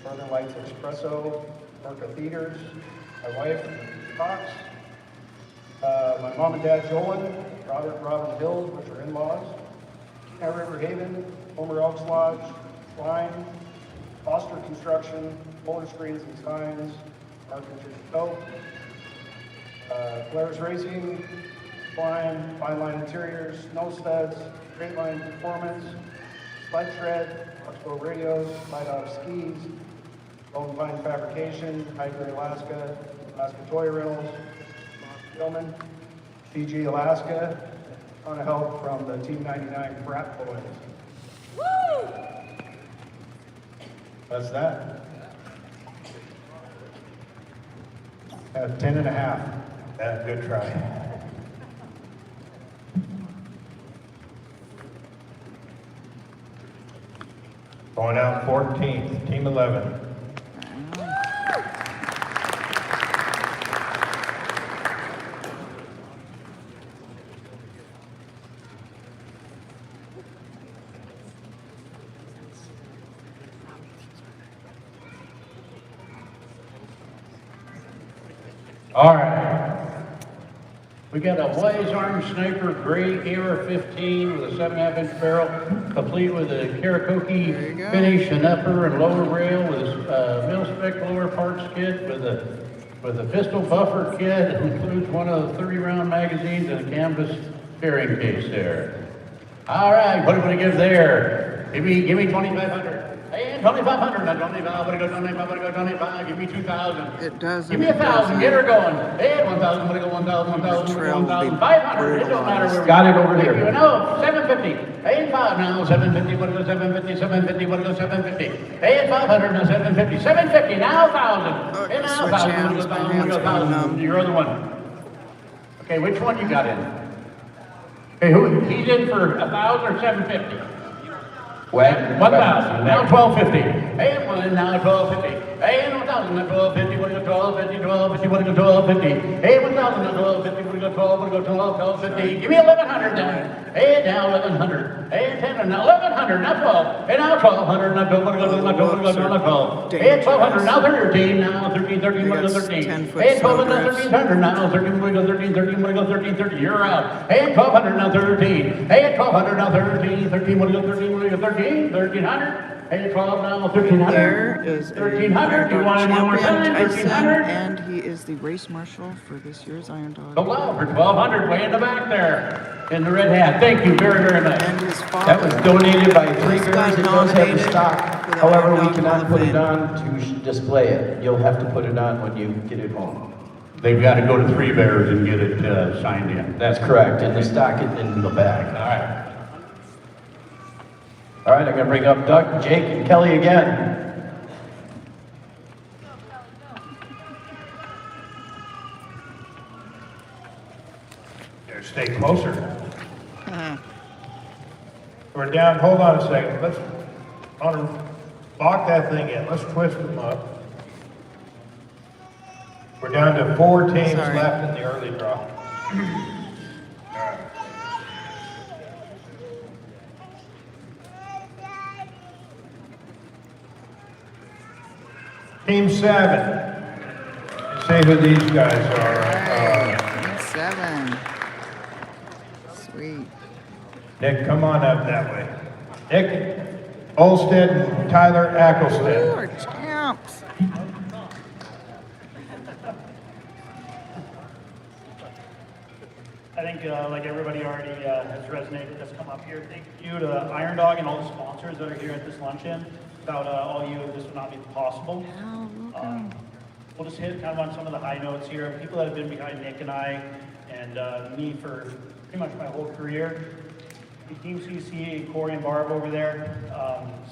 Northern Lights Espresso, Merca Theaters, my wife, Fox, my mom and dad, Jolin, Robin Hills, which are in-laws, Kenai River Haven, Homer Elks Lodge, Klein, Foster Construction, Boulder Screens and Signs, Mark and Tricia Cope, Polaris Racing, Klein, Fine Line Interiors, Snow Studs, Great Line Performance, Sled Shred, Oxbow Radios, Light Off Skis, Golden Vine Fabrication, Highbury, Alaska, Alaska Toy Rentals, Gilman, Fiji, Alaska, ton of help from the Team 99 frat boys. That's that. 10.5. Yeah, good try. Going out 14th, Team 11. All right. We got a Wise Arm Sniper Gray AR-15 with a 7.5-inch barrel, complete with a Karakoke finish and upper and lower rail with a mil-spec lower parts kit with a pistol buffer kit. It includes one of the 30-round magazines and a canvas carrying case there. All right, what are we gonna give there? Give me 2,500. Hey, 2,500. Not 25. What do go 25? What do go 25? Give me 2,000. It doesn't. Give me 1,000. Get her going. Hey, 1,000. What do go 1,000? 1,000. 1,500. It don't matter where we Got it over here. No, 750. Hey, 5 now. 750. What do go 750? 750. What do go 750? Hey, 500 now. 750. 750 now. 1,000. Hey, now 1,000. What do go 1,000? What do go 1,000? Your other one. Okay, which one you got in? Okay, who? He's in for 1,000 or 750? What? 1,000. Now 1,250. Hey, one now 1,250. Hey, 1,000 now 1,250. What do you go 1,250? 1,250. What do you go 1,250? Hey, 1,000 now 1,250. What do you go 12? What do you go 12? 1,250. Give me 1,100 then. Hey, now 1,100. Hey, 10 now 1,100. Now 12. Hey, now 1,200. Now 12. What do you go? Now 12. What do you go? Now 12. Hey, 1,200. Now 13. Now 13. 13. What do you go 13? Hey, 12. Now 1,300. Now 13. What do you go 13? 13. What do you go 13? 13. You're out. Hey, 1,200. Now 13. Hey, 1,200. Now 13. 13. What do you go 13? What do you go 13? 1,300. Hey, 12 now, 1,300. There is 1,300. You want any more time? Tyson, 1,300. and he is the race marshal for this year's Iron Dog. Oh, wow, for 1,200, way in the back there, in the red hat. Thank you very, very much. That was donated by 3 Bears. It does have the stock. However, we cannot put it on to display it. You'll have to put it on when you get it home. They've got to go to 3 Bears and get it signed in. That's correct, and the stock is in the bag. All right. All right, I'm gonna bring up Doug, Jake, and Kelly again. There, stay closer. We're down, hold on a second. Let's, lock that thing in. Let's twist them up. We're down to 4 teams left in the early draw. Team 7. Say who these guys are. Team 7. Sweet. Nick, come on up that way. Nick Olstead and Tyler Ackelstead. You are champs. I think, like everybody already has resonated, that's come up here. Thank you to Iron Dog and all the sponsors that are here at this luncheon. Without all you, this would not be possible. We'll just hit kind of on some of the high notes here. People that have been behind Nick and I and me for pretty much my whole career. Team CC, Corey and Barb over there.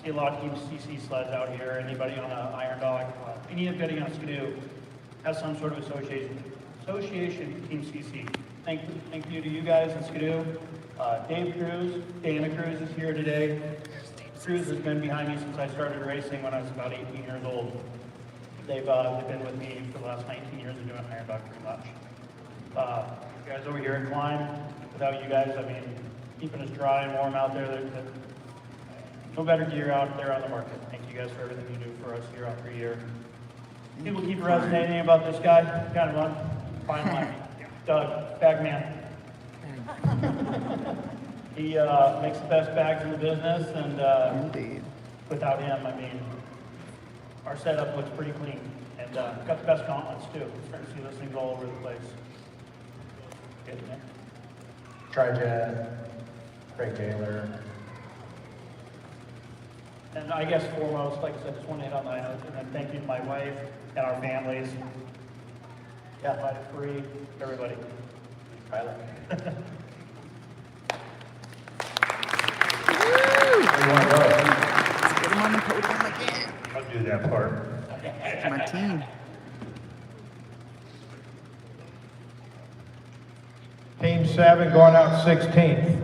See a lot of Team CC sleds out here. Anybody on an Iron Dog, anybody on Skidoo has some sort of association with Team CC. Thank you to you guys in Skidoo. Dave Cruz, Dana Cruz is here today. Cruz has been behind me since I started racing when I was about 18 years old. They've been with me for the last 19 years and doing Iron Dog pretty much. You guys over here in Climb, without you guys, I mean, keeping us dry and warm out there, there's no better gear out there on the market. Thank you guys for everything you do for us year after year. People keep resonating about this guy, kind of fun, fine line. Doug, Bagman. He makes the best bags in the business, and without him, I mean, our setup looks pretty clean, and got the best gauntlets too. Starting to see those things all over the place. Good, man. Trijet, Craig Taylor. And I guess foremost, like I said, just want to hit on the high notes, and then thank you to my wife and our families. Yeah, Fight Free, everybody. Tyler. you want to go? Let's get him on the podium again. I'll do that part. My team. Team 7 going out 16th.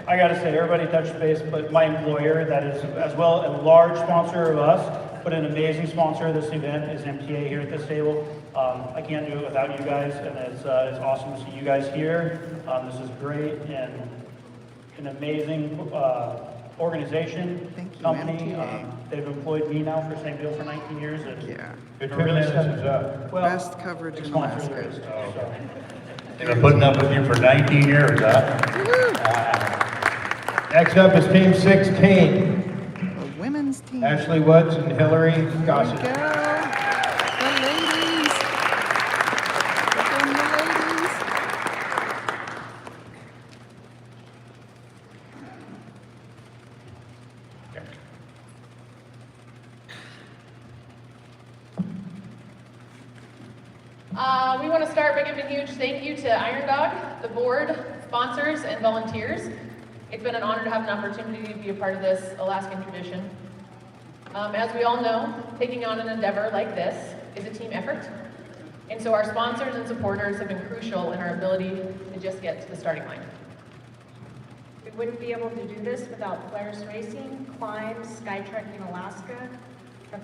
I gotta say, everybody touched base, but my employer, that is as well a large sponsor of us, but an amazing sponsor of this event is MTA here at this table. I can't do it without you guys, and it's awesome to see you guys here. This is great and an amazing organization, company. They've employed me now for St. Bill for 19 years. And Good we're really 2 minutes is up. Well, Best coverage in sponsor Alaska. there is, so. They've been putting up with you for 19 years, huh? Next up is Team 16. The women's team. Ashley Woods and Hillary Gossett. Go. The ladies. Look on the ladies. We want to start by giving a huge thank you to Iron Dog, the board, sponsors, and volunteers. It's been an honor to have an opportunity to be a part of this Alaskan tradition. As we all know, taking on an endeavor like this is a team effort. And so our sponsors and supporters have been crucial in our ability to just get to the starting line. We wouldn't be able to do this without Polaris Racing, Climb, Skytrekking Alaska,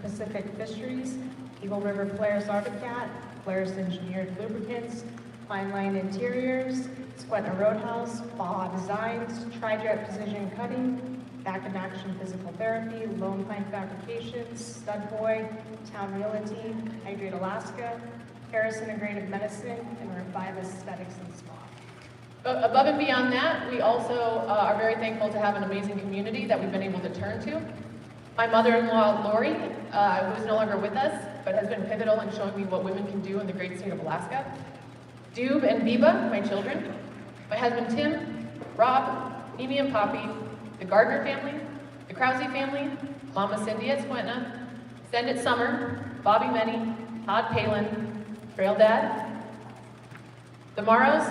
Pacific Fisheries, Eagle River Polaris Arctic-Cat, Polaris Engineered Lubricants, Fine Line Interiors, Squetna Roadhouse, Baja Designs, Tri-Jet Precision Cutting, Back in Action Physical Therapy, Lone Pine Fabrications, Stud Boy, Town Realty, Hydrate Alaska, Harris Integrative Medicine, and Revive Aesthetics and Spa. But above and beyond that, we also are very thankful to have an amazing community that we've been able to turn to. My mother-in-law, Lori, who is no longer with us, but has been pivotal in showing me what women can do in the great state of Alaska. Doob and Biba, my children. My husband, Tim, Rob, Mimi and Poppy, the Gardner family, the Krause family, Mama Cindy at Squetna, Send It Summer, Bobby Menny, Todd Palin, Trail Dad, the Morrows,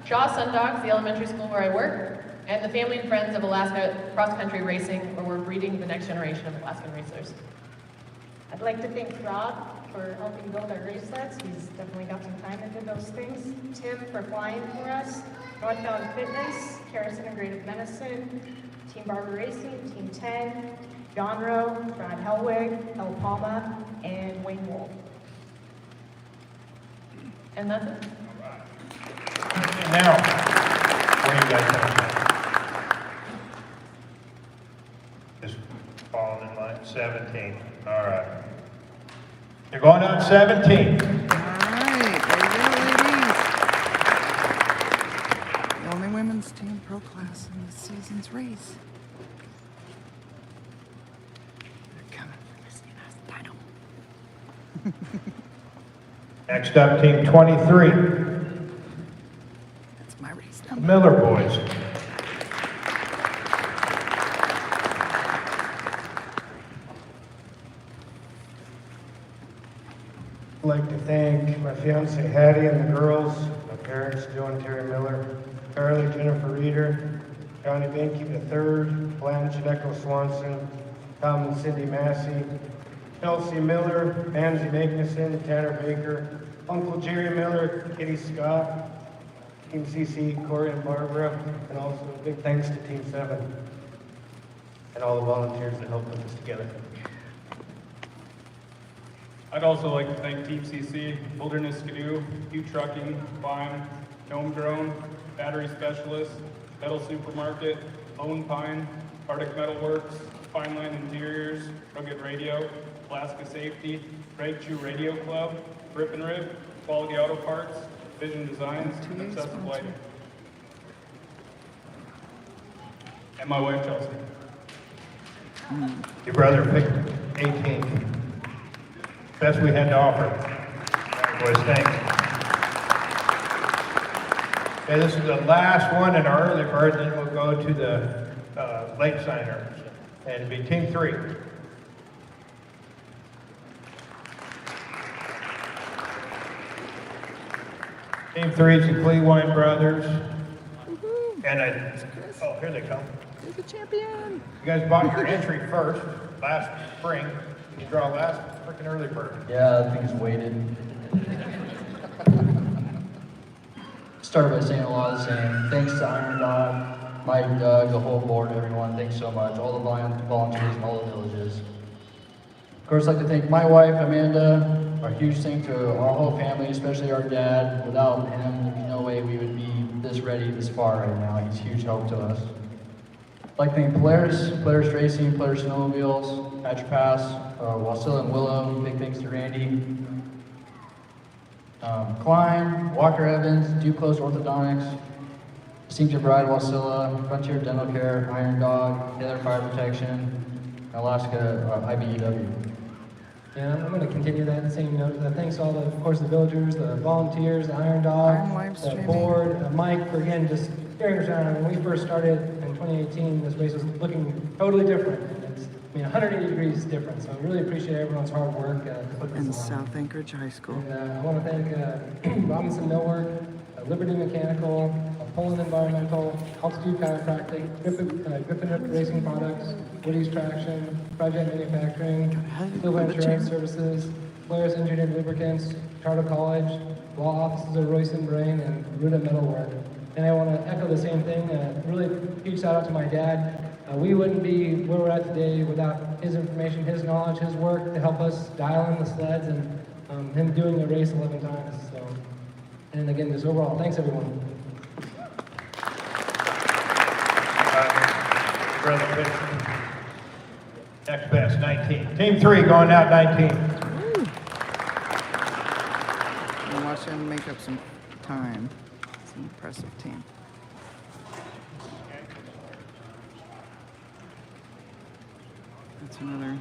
Shaw Sundogs, the elementary school where I work, and the family and friends of Alaska Cross Country Racing, where we're breeding the next generation of Alaskan racers. I'd like to thank Rob for helping build our race sleds. He's definitely got some time into those things. Tim for flying for us. Northbound Fitness, Harris Integrative Medicine, Team Barber Racing, Team 10, John Rowe, Brad Helwig, El Palma, and Wayne Wolf. And that's it. And now, what do you guys think? Just following in line, 17. All right. You're going on 17. All right, there you go, ladies. The only women's team pro class in this season's race. They're coming for Miss Uni's title. Next up, Team 23. That's my race The number. Miller boys. I'd like to thank my fiance Hattie and the girls, my parents Joe and Terry Miller, Carly Jennifer Reeder, Johnny Benke III, Blanche and Echo Swanson, Tom and Cindy Massey, Chelsea Miller, Pansy Magnuson, Tanner Baker, Uncle Jerry Miller, Kitty Scott, Team CC, Corey and Barbara, and also a big thanks to Team 7 and all the volunteers that helped put this together. I'd also like to thank Team CC, Wilderness Skidoo, U Trucking, Climb, Gnome Drone, Battery Specialist, Metal Supermarket, Lone Pine, Arctic Metal Works, Fine Line Interiors, Rugged Radio, Alaska Safety, Greg Chew Radio Club, Rip and Rib, Quality Auto Parts, Vision Designs, and Accessible Lighting. And my wife Chelsea. Your brother picked 18. Best we had to offer. All right, boys, thanks. Okay, this is the last one in our early part, then we'll go to the late signers. And it'll be Team 3. Team 3 is the Clewine brothers. And here they come. You're the champion. You guys bought your entry first, last spring. You draw last freaking early bird. Yeah, that thing's weighted. Start by saying a lot of the same. Thanks to Iron Dog, Mike, Doug, the whole board, everyone. Thanks so much. All the volunteers in all the villages. Of course, I'd like to thank my wife, Amanda. A huge thank to our whole family, especially our dad. Without him, there's no way we would be this ready this far right now. He's a huge help to us. I'd like to thank Polaris Racing, Polaris Snowmobiles, Hatcher Pass, Wasilla and Willow. Big thanks to Randy. Klein, Walker Evans, Duclos Orthodontics, Distinctive Bride Wasilla, Frontier Dental Care, Iron Dog, Taylor Fire Protection, Alaska IBEW. Yeah, I'm going to continue that same note. Thanks to all the, of course, the villagers, the volunteers, the Iron Dog, the board, Mike for again just steering us around. When we first started in 2018, this race was looking totally different. It's, 180 degrees different. So I really appreciate everyone's hard work to put this And on. South Anchorage High School. And I want to thank Robinson Millwork, Liberty Mechanical, Poland Environmental, Altitude Chiropractic, Griffin Racing Products, Woody's Traction, Project Manufacturing, Cleveland Insurance Services, Polaris Engineered Lubricants, Charter College, Law Offices of Royce and Brain, and Ruta Metalwork. And I want to echo the same thing. Really huge shout out to my dad. We wouldn't be where we're at today without his information, his knowledge, his work to help us dial in the sleds, and him doing the race 11 times. So, and again, just overall, thanks everyone. Next best, 19. Team 3 going out 19. And watch them make up some time. It's an impressive team. That's another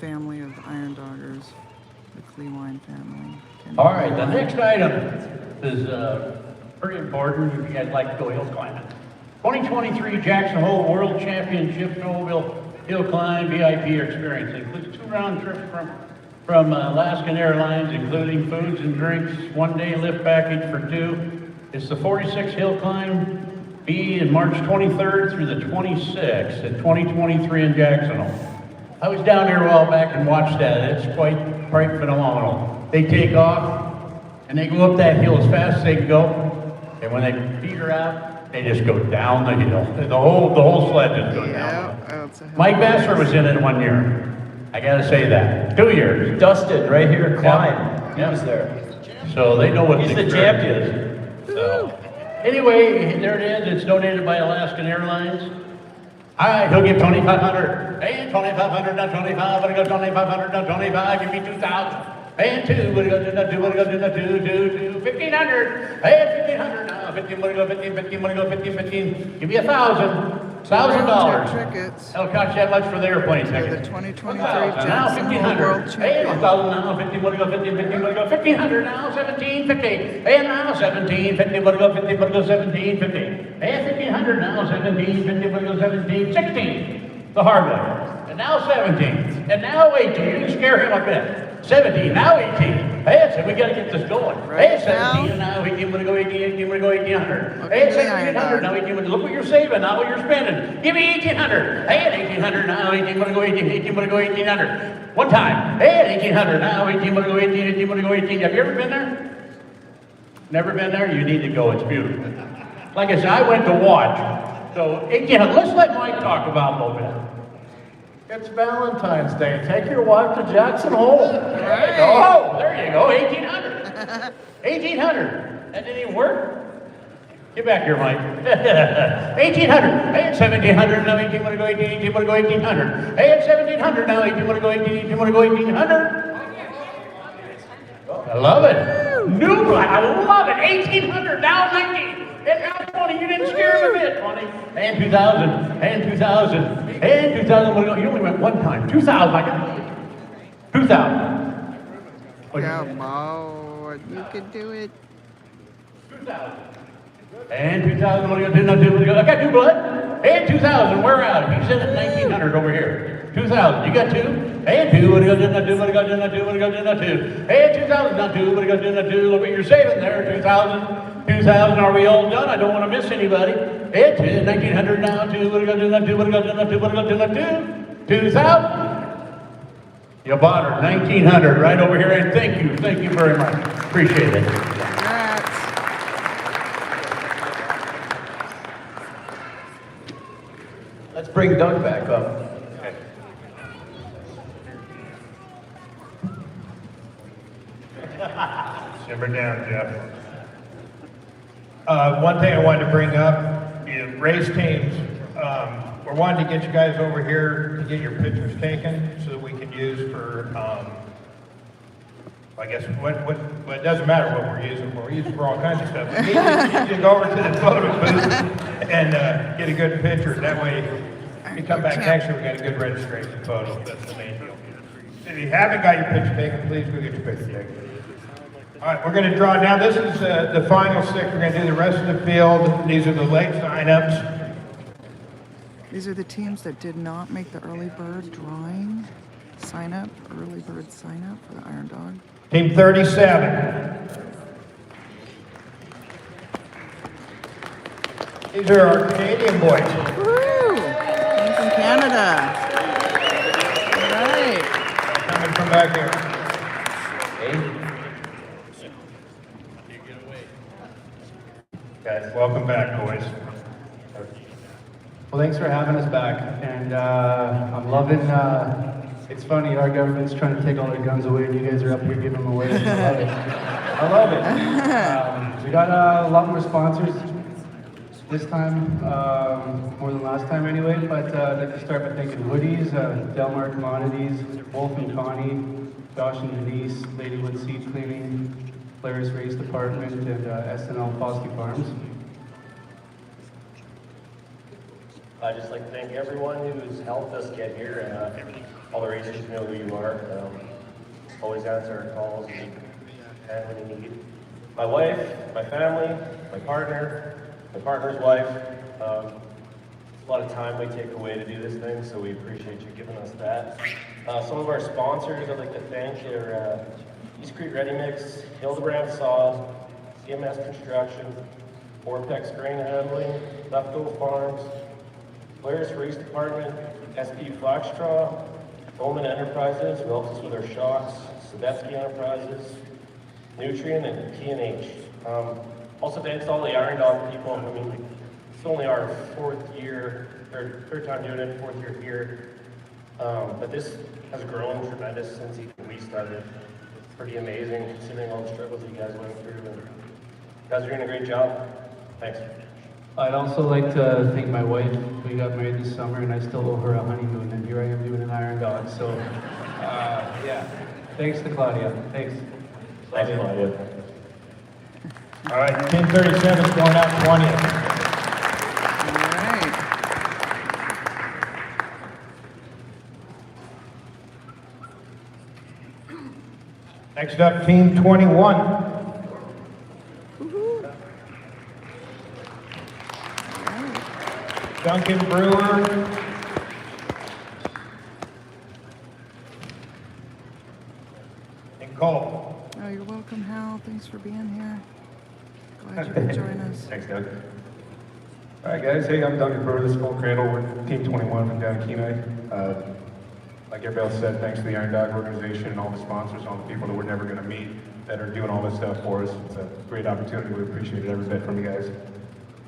family of Iron Doggers, the Clewine family. All right, the next item is pretty important if you guys like to go hill climbing. 2023 Jackson Hole World Championship Snowmobile Hill Climb VIP experience. It includes 2 round trips from Alaskan Airlines, including foods and drinks, 1-day lift package for 2. It's the 46 Hill Climb B in March 23rd through the 26th in 2023 in Jackson Hole. I was down there a while back and watched that. It's quite phenomenal. They take off and they go up that hill as fast as they can go, and when they peter out, they just go down the hill. The whole sled just goes down. Mike Vassar was in it 1 year. I gotta say that. 2 years. Dustin, right here, Klein. He was there. So they know what He's the champion. So, anyway, there it is. It's donated by Alaskan Airlines. All right, he'll give 2,500. Hey, 2,500, not 25. I'm gonna go 2,500, not 25. Give me 2,000. And 2. What are you gonna do? Not 2. What are you gonna do? Not 2. 1,500. Hey, 1,500 now. 15. What are you gonna go? 15. 15. What are you gonna go? 15. 15. Give me $1,000. $1,000. That'll cost you that much for the airplane ticket. The 2023 Now Jackson Hole 1,500. World Hey, Champion. 1,000 now. 15. What do you go? 15. 15. What do you go? 1,500 now. 17. 50. Hey, now 17. 50. What do you go? 50. What do you go? 17. 50. Hey, 1,500 now. 17. 50. What do you go? 17. 16. The hard way. And now 17. And now 18. You can scare him like that. 17. Now 18. Hey, so we gotta get this going. Hey, 17. And now 18. What do you go? 18. 18. What do you go? 1,800. Hey, 1,700. Now 18. Look what you're saving. Not what you're spending. Give me 1,800. Hey, at 1,800 now. 18. What do you go? 18. 18. What do you go? 1,800. One time. Hey, at 1,800 now. 18. What do you go? 18. 18. What do you go? 18. Have you ever been there? Never been there? You need to go. It's beautiful. Like I said, I went to watch. So, again, let's let Mike talk about a little bit. It's Valentine's Day. Take your wife to Jackson Hole. There you go. Oh, there you go. 1,800. 1,800. That didn't even work. Get back here, Mike. 1,800. Hey, it's 1,700 now. 18. Want to go 18. 18. Want to go 1,800. Hey, it's 1,700 now. 18. Want to go 18. 18. Want to go 1,800. I love it. New blood. I love it. 1,800 now 19. And now 20. You didn't scare him a bit. 20. And 2,000. And 2,000. And 2,000. You only went one time. 2,000. I got it. 2,000. Come on, you can do it. 2,000. And 2,000. What are you gonna do? Not do. I got 2 blood. And 2,000. We're out. He's in at 1,900 over here. 2,000. You got two? And two. What are you gonna do? Not two. What are you gonna do? Not two. What are you gonna do? Not two. And 2,000. Not two. What are you gonna do? Not two. Look what you're saving there. 2,000. 2,000. Are we all done? I don't want to miss anybody. And two. 1,900 now. Two. What are you gonna do? Not two. What are you gonna do? Not two. What are you gonna do? Not two. 2,000. You bought her 1,900 right over here, and thank you very much. Appreciate it. Let's bring Doug back up. Simmer down, Jeff. One thing I wanted to bring up is race teams. We're wanting to get you guys over here to get your pictures taken so that we can use for, I guess, it doesn't matter what we're using for. We're using for all kinds of stuff. We need you to go over to the photo booth and get a good picture. That way, if you come back next year, we got a good registration photo. That's the main deal. If you haven't got your picture taken, please go get your picture taken. All right, we're going to draw now. This is the final six. We're going to do the rest of the field. These are the late signups. These are the teams that did not make the early bird drawing early bird sign up for the Iron Dog. Team 37. These are our Canadian boys. Woo! Came from Canada. All right. Coming from back here. Guys, welcome back, boys. Well, thanks for having us back, and I'm loving, it's funny, our government's trying to take all their guns away, and you guys are up here giving them away. I love it. I love it. We got a lot more sponsors this time, more than last time anyway, but I'd like to start by thanking Woody's, Delmar Commodities, Wolf and Connie, Josh and Denise, Ladywood Seed Cleaning, Polaris Race Department, and SNL Foskey Farms. I'd just like to thank everyone who's helped us get here, and all the racers know who you are. Always answer our calls and when you need. My wife, my family, my partner's wife. A lot of time we take away to do this thing, so we appreciate you giving us that. Some of our sponsors I'd like to thank are East Creek Ready Mix, Hildebrand Saws, CMS Construction, Vortex Grain Handling, Leftover Farms, Polaris Race Department, SP Foxtrot, Bowman Enterprises, who helps us with our shocks, Sabetsky Enterprises, Nutrien, and T&H. Also thanks to all the Iron Dog people. I mean, it's only our third time doing it, fourth year here. But this has grown tremendous since even we started. It's pretty amazing considering all the struggles you guys went through. And you guys are doing a great job. Thanks. I'd also like to thank my wife. We got married this summer, and I still owe her a honeymoon, and here I am doing an Iron Dog. So, yeah. Thanks to Claudia. Thanks. Thanks, Claudia. All right, Team 37 is going out 20th. Next up, Team 21. Duncan Brewer. And Cole. Oh, you're welcome, Hal. Thanks for being here. Glad you could join us. Thanks, Doug. All right, guys. Hey, I'm Duncan Brewer. This is Full Cradle. We're Team 21 from down Kenai. Like everybody else said, thanks to the Iron Dog organization and all the sponsors, all the people that we're never going to meet that are doing all this stuff for us. It's a great opportunity. We appreciate it every bit from you guys.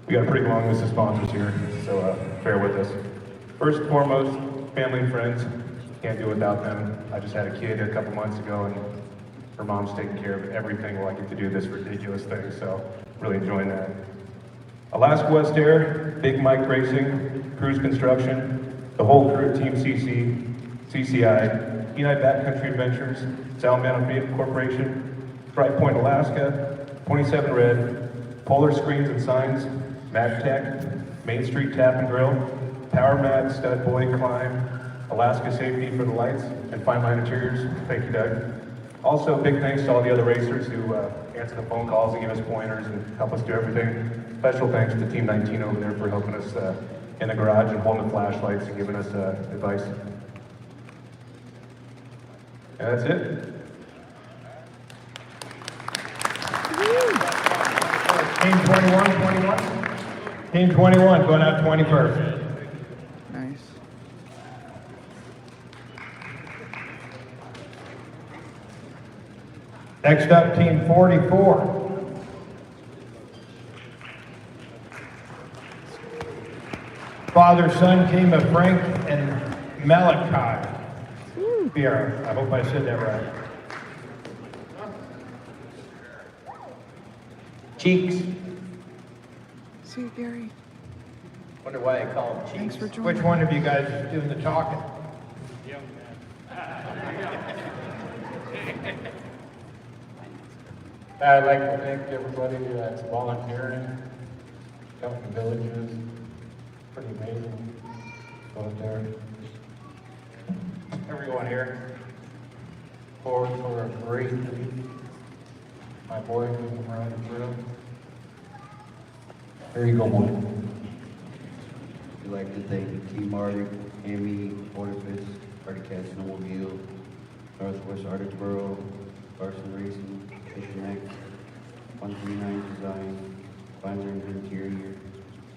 We got a pretty long list of sponsors here, so bear with us. First and foremost, family and friends. Can't do without them. I just had a kid a couple months ago, and her mom's taking care of everything while I get to do this ridiculous thing, so really enjoying that. Alaska West Air, Big Mike Racing, Cruise Construction, the whole crew at Team CC, CCI, Kenai Backcountry Adventures, Salamander Vehicle Corporation, Bright Point, Alaska, 27 Red, Polar Screens and Signs, MagTech, Main Street Tap and Grill, Power Mat, Stud Boy, Climb, Alaska Safety for the Lights, and Fine Line Interiors. Thank you, Doug. Also, big thanks to all the other racers who answer the phone calls and give us pointers and help us do everything. Special thanks to Team 19 over there for helping us in the garage and holding the flashlights and giving us advice. That's it. Team 21. Team 21 going out 21st. Nice. Next up, Team 44. Father-son team of Frank and Malachi. Here, I hope I said that right. Cheeks. See you, Gary. Wonder why I call them cheeks. Thanks for joining. Which one of you guys is doing the talking? I'd like to thank everybody that's volunteering, helping villages. Pretty amazing out there. Everyone here. Forward for a great week. My boy moving around the room. There you go, boy. We'd like to thank Team Arctic, Amy, Ortifis, Arctic Cat Snowmobile, Northwest Arcticboro, Larson Racing, Fishing X, 139 Design, Finders Interior,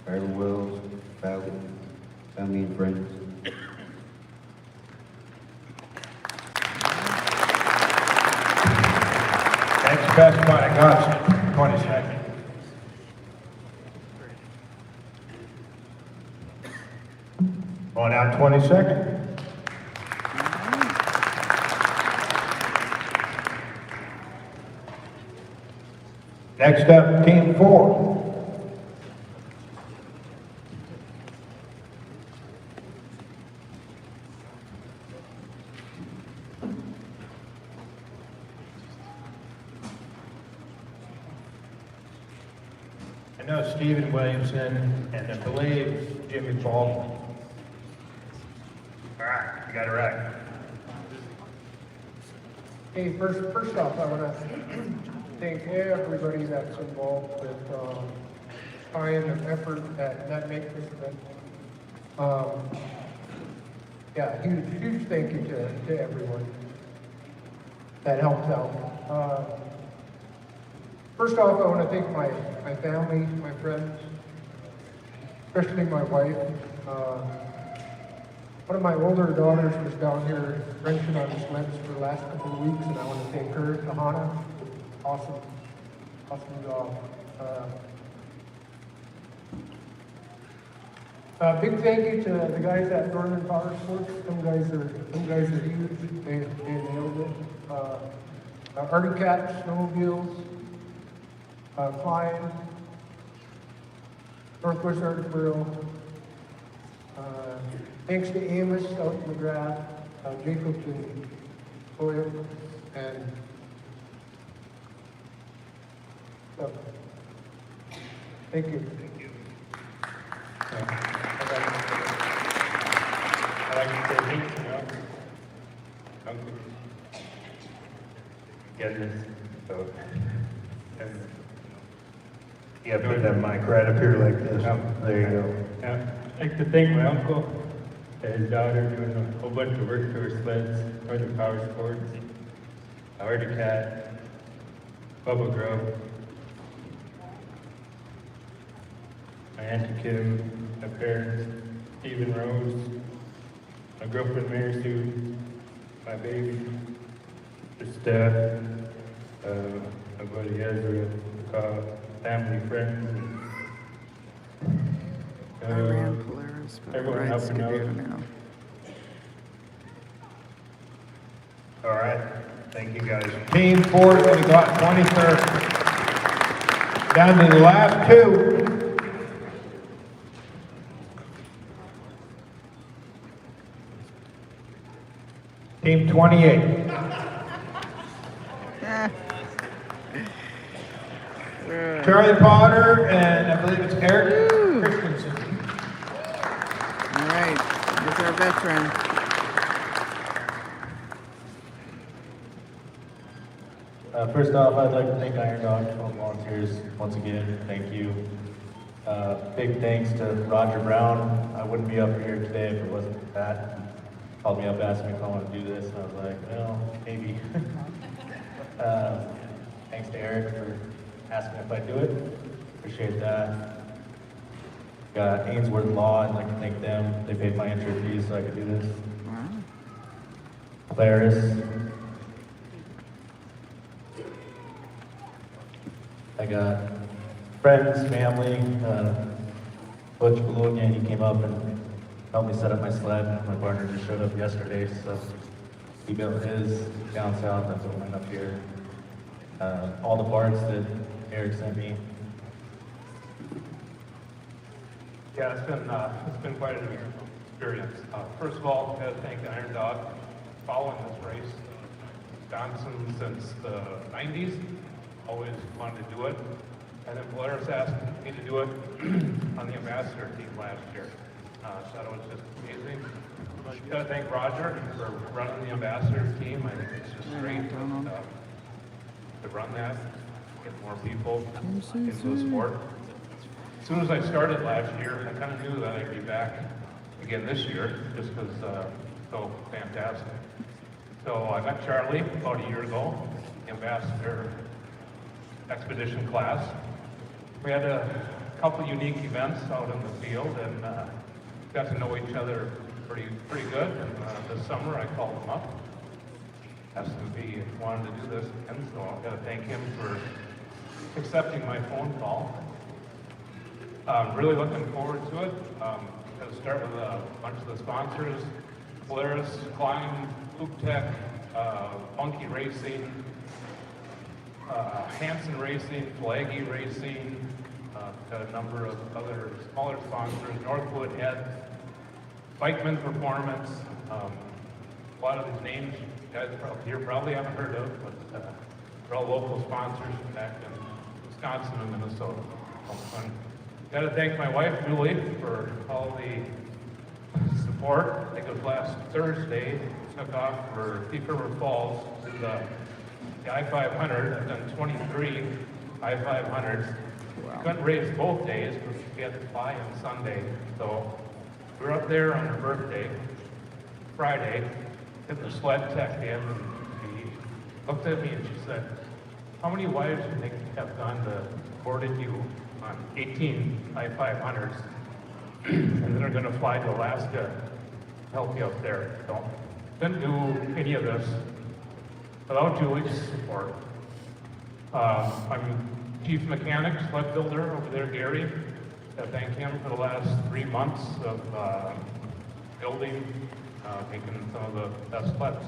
Iron Wells, Valley, Family and Friends. Next best one, I got 20 seconds. Going out 20 seconds. Next up, Team 4. I know Stephen Williamson and I believe Jimmy Baldwin. All right, you got it right. Hey, first off, I want to thank everybody that's involved with time and effort that make this event. Yeah, huge thank you to everyone that helps out. First off, I want to thank my family, my friends, especially my wife. One of my older daughters was down here wrenching on the sleds for the last couple of weeks, and I want to thank her, Tahana. Awesome job. Big thank you to the guys at Northern Power Sports. Some guys are huge. They nailed it. Arctic Cat Snowmobiles, Klein, Northwest Arcticboro. Thanks to Amos out in McGrath, Jacobs and Boyer, and thank you. Thank you. I'd like to say thanks to Uncle. Get this. So, Yeah, put that mic right up here like this. There you go. I'd like to thank my uncle and his daughter doing a whole bunch of work to her sleds, Northern Power Sports, Arctic Cat, Bubba Grove, my Auntie Kim, my parents, Stephen Rose, my girlfriend Mary Sue, my baby, the staff, my buddy Ezra, family, friends, I ran Polaris, but everyone rides helping out. Skidoo now. All right, thank you guys. Team 4 is going to go out 23rd. Down to the last two. Team 28. Charlie Potter and I believe it's Eric Christensen. All right, here's our veteran. First off, I'd like to thank Iron Dog, all volunteers, once again, thank you. Big thanks to Roger Brown. I wouldn't be up here today if it wasn't for that. called me up, asked me if I wanted to do this, and I was like, well, maybe. Thanks to Eric for asking if I'd do it. Appreciate that. Got Ainsworth Law, I'd like to thank them. They paid my entry fees so I could do this. Polaris. I got friends, family, Butch Belugian, he came up and helped me set up my sled. My partner just showed up yesterday, so he built his down south, that's what went up here. All the parts that Eric sent me. Yeah, it's been quite an experience. First of all, I got to thank Iron Dog for following this race. Wisconsin since the 90s, always wanted to do it. And then Polaris asked me to do it on the ambassador team last year. So it was just amazing. I got to thank Roger for running the ambassador team. I think it's just great to run that, get more people into the sport. As soon as I started last year, I kind of knew that I'd be back again this year, just because so fantastic. So I met Charlie about a year ago, the ambassador expedition class. We had a couple unique events out in the field and got to know each other pretty good. And this summer I called him up, asked him if he wanted to do this again. So I've got to thank him for accepting my phone call. Really looking forward to it. Going to start with a bunch of the sponsors: Polaris, Klein, Loop Tech, Monkey Racing, Hanson Racing, Flaggy Racing, got a number of other smaller sponsors, Northwood Head, Bikeman Performance. A lot of these names you guys probably haven't heard of, but they're all local sponsors back in Wisconsin and Minnesota. Got to thank my wife, Julie, for all the support. I think it was last Thursday, took off for Thief River Falls to the I-500. I've done 23 I-500s. Couldn't race both days because we had to fly on Sunday. So we were up there on her birthday, Friday, hit the sled tech in, and she looked at me and she said, "How many wives do you think have gone to boarded you on 18 I-500s, and then are going to fly to Alaska to help you up there?" So didn't do any of this without Julie's support. I'm chief mechanic, sled builder over there, Gary. I thank him for the last 3 months of building, making some of the best sleds.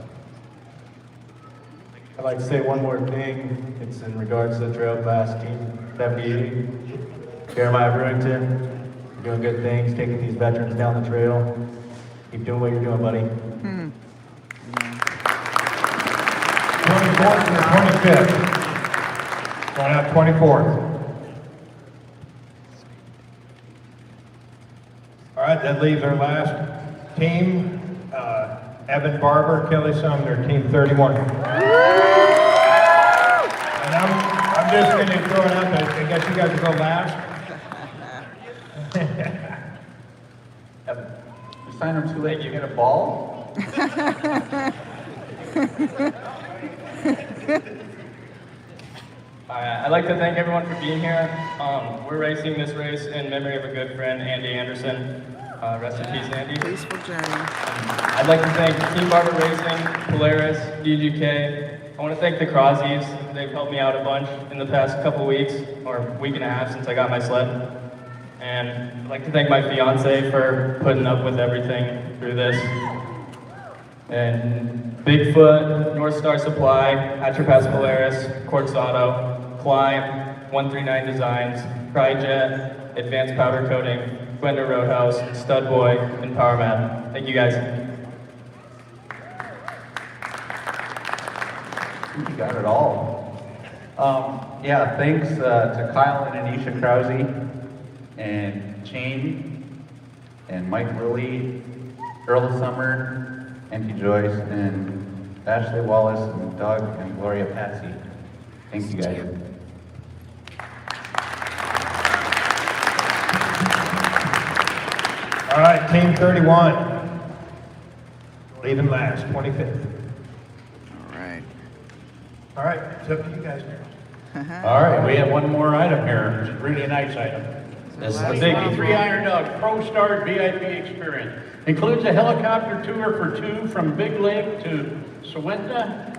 I'd like to say one more thing. It's in regards to the Trail Class Team 78. Jeremiah Brewington, you're doing good things, taking these veterans down the trail. Keep doing what you're doing, buddy. 24th and the 25th. Going out 24th. All right, that leaves our last team. Evan Barber, Kelly Sumner, Team 31. And I'm just going to throw it out there. I guess you guys will go last. Evan, you signed them too late, you get a ball? I'd like to thank everyone for being here. We're racing this race in memory of a good friend, Andy Anderson. Rest in peace, Andy. Peaceful journey. I'd like to thank Team Barber Racing, Polaris, DGK. I want to thank the Crosleys. They've helped me out a bunch in the past couple weeks, or week and a half since I got my sled. And I'd like to thank my fiance for putting up with everything through this. And Bigfoot, North Star Supply, Attrapass Polaris, Quartz Auto, Climb, 139 Designs, Cryjet, Advanced Powder Coating, Gwenda Roadhouse, Stud Boy, and PowerMat. Thank you guys. You got it all. Yeah, thanks to Kyle and Anisha Krause, and Shane, and Mike Lilly, Earl Summer, Auntie Joyce, and Ashley Wallace, and Doug, and Gloria Patsy. Thank you guys. All right, Team 31. Leaving last, 25th. All right. All right, it's up to you guys now. All right, we have one more item here. It's a really nice item. This is the biggie. biggie. 3 Iron Dog Pro Stars VIP experience. Includes a helicopter tour for 2 from Big Lake to Sewenta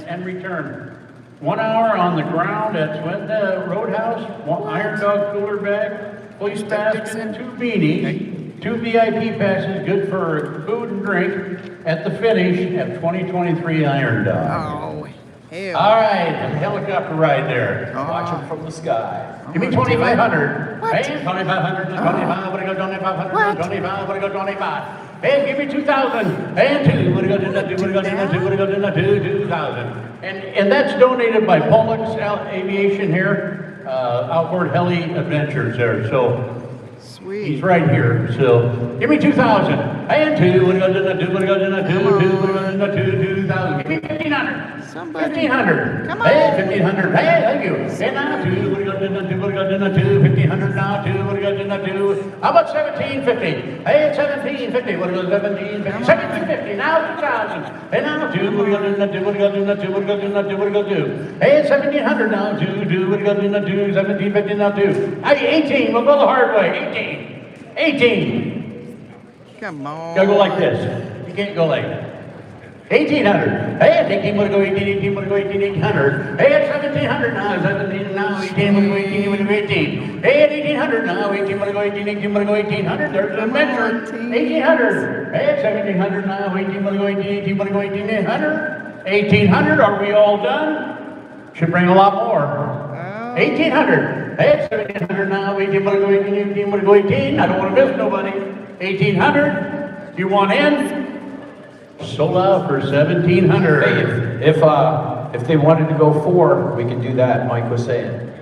and return. 1 hour on the ground at Sewenta Roadhouse, 1 Iron Dog cooler bag, police basket, and 2 beanies, 2 VIP passes, good for food and drink at the finish at 2023 Iron Dog. Oh, hell. All right, the helicopter ride there. Watch them from the sky. Give me 2,500. Hey, 2,500 to 25. What do you go 2,500 to 25? What do you go 25? Hey, give me 2,000. And 2. What do you go do that? 2. What do you go do that? 2. What do you go do that? 2,000. And that's donated by Pollux Aviation here, Outboard Heli Adventures there. So sweet. He's right here. So give me 2,000. And 2. What do you go do that? 2. What do you go do that? 2. 2. What do you go do that? 2,000. Give me 1,500. 1,500. Come on. Hey, 1,500. Hey, thank you. Hey, now 2. What do you got to do? 2. What do you got to do? 1,500 now. 2. What do you got to do? How about 1,750? Hey, it's 1,750. What do you got to do? 1,750. 1,750. Now 2,000. Hey, now 2. What do you got to do? What do you got to do? 2. What do you got to do? What do you got to do? Hey, it's 1,700 now. 2. 2. What do you got to do? 2. 1,750 now. 2. Hey, 18. We'll go the hard way. 18. 18. Come on. Gotta go like this. You can't go like that. 1,800. Hey, 18, wanna go 18, 18, wanna go 18, 1,800. Hey, it's 1,700 now, 17 now, 18, wanna go 18, wanna go 18. Hey, at 1,800 now, 18, wanna go 18, 18, wanna go 1,800. There's the measure. 1,800. Hey, it's 1,700 now, 18, wanna go 18, 18, wanna go 1,800. 1,800, are we all done? Should bring a lot more. 1,800. Hey, it's 1,700 now, 18, wanna go 18, 18, wanna go 18. I don't wanna miss nobody. 1,800. You want in? Sold out for 1,700. Hey, if they wanted to go 4, we can do that, Mike was saying.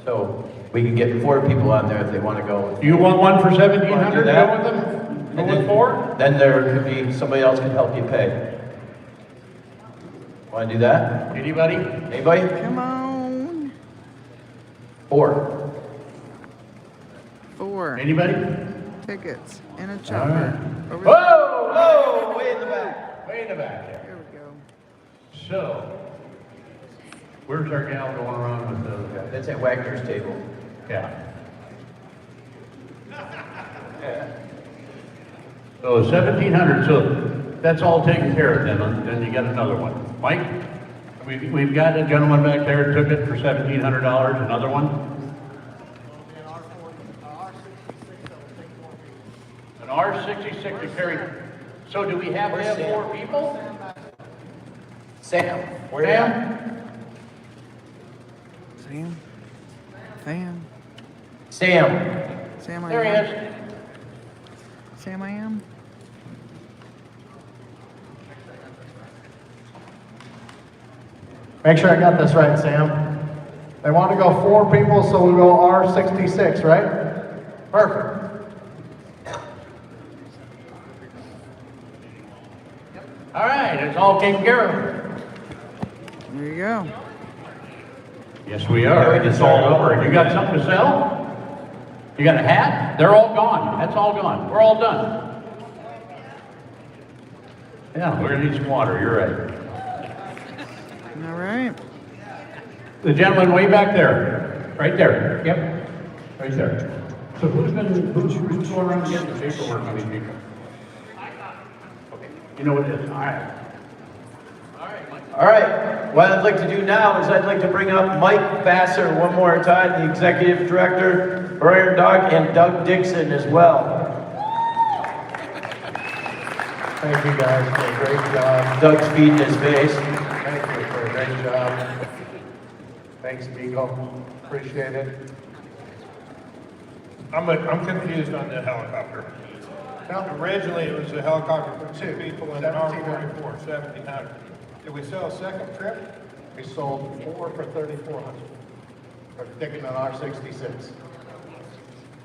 So we can get 4 people on there if they want to go. You want one for 1,700? Do that? Go with them? Go with 4? Then there could be, somebody else can help you pay. Want to do that? Anybody? Anybody? Come on. 4. 4. Anybody? Tickets and a chopper. Over Whoa! Whoa! Way in the back. Way in the back there. There we go. So, where's our gal going around with those guys? That's at Wagner's table. Yeah. So 1,700, so that's all taken care of then you got another one. Mike, we've got a gentleman back there took it for $1,700, another one. An R66 to carry. So do we have to have 4 people? Sam. Sam. Sam. Sam. Sam, I There he am. is. Sam, I am. Make sure I got this right, Sam. They want to go 4 people, so we'll go R66, right? Perfect. All right, it's all taken care of. There you go. Yes, we are. It's all over. You got something to sell? You got a hat? They're all gone. That's all gone. We're all done. Yeah, we're gonna need some water. You're right. All right. The gentleman way back there. Right there. Yep. Right there. So who's going around getting the paperwork on these people? Okay. You know what it is. All right. All right, what I'd like to do now is I'd like to bring up Mike Vassar one more time, the Executive Director for Iron Dog, and Doug Dixon as well. Thank you guys for a great job. Doug's feeding his face. Thank you for a great job. Thanks, Beagle. Appreciate it. I'm confused on the helicopter. Now, originally, it was a helicopter for 2 people and an R-44, 1,700. Did we sell a second trip? We sold 4 for 3,400. We're taking an R66.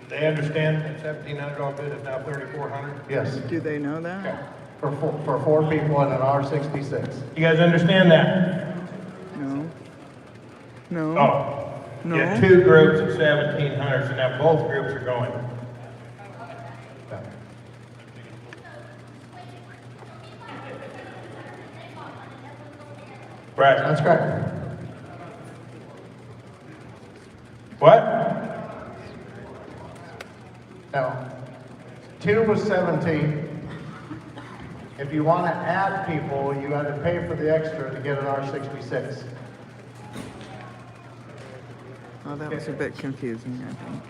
They understand that $1,700 bid is now $3,400? Yes. Do they know that? For 4 people and an R66. You guys understand that? No. No. Oh. No. You had 2 groups at 1,700, so now both groups are going. Right. That's correct. What? Now, 2 was 17. If you want to add people, you had to pay for the extra to get an R66. Oh, that was a bit confusing, I think.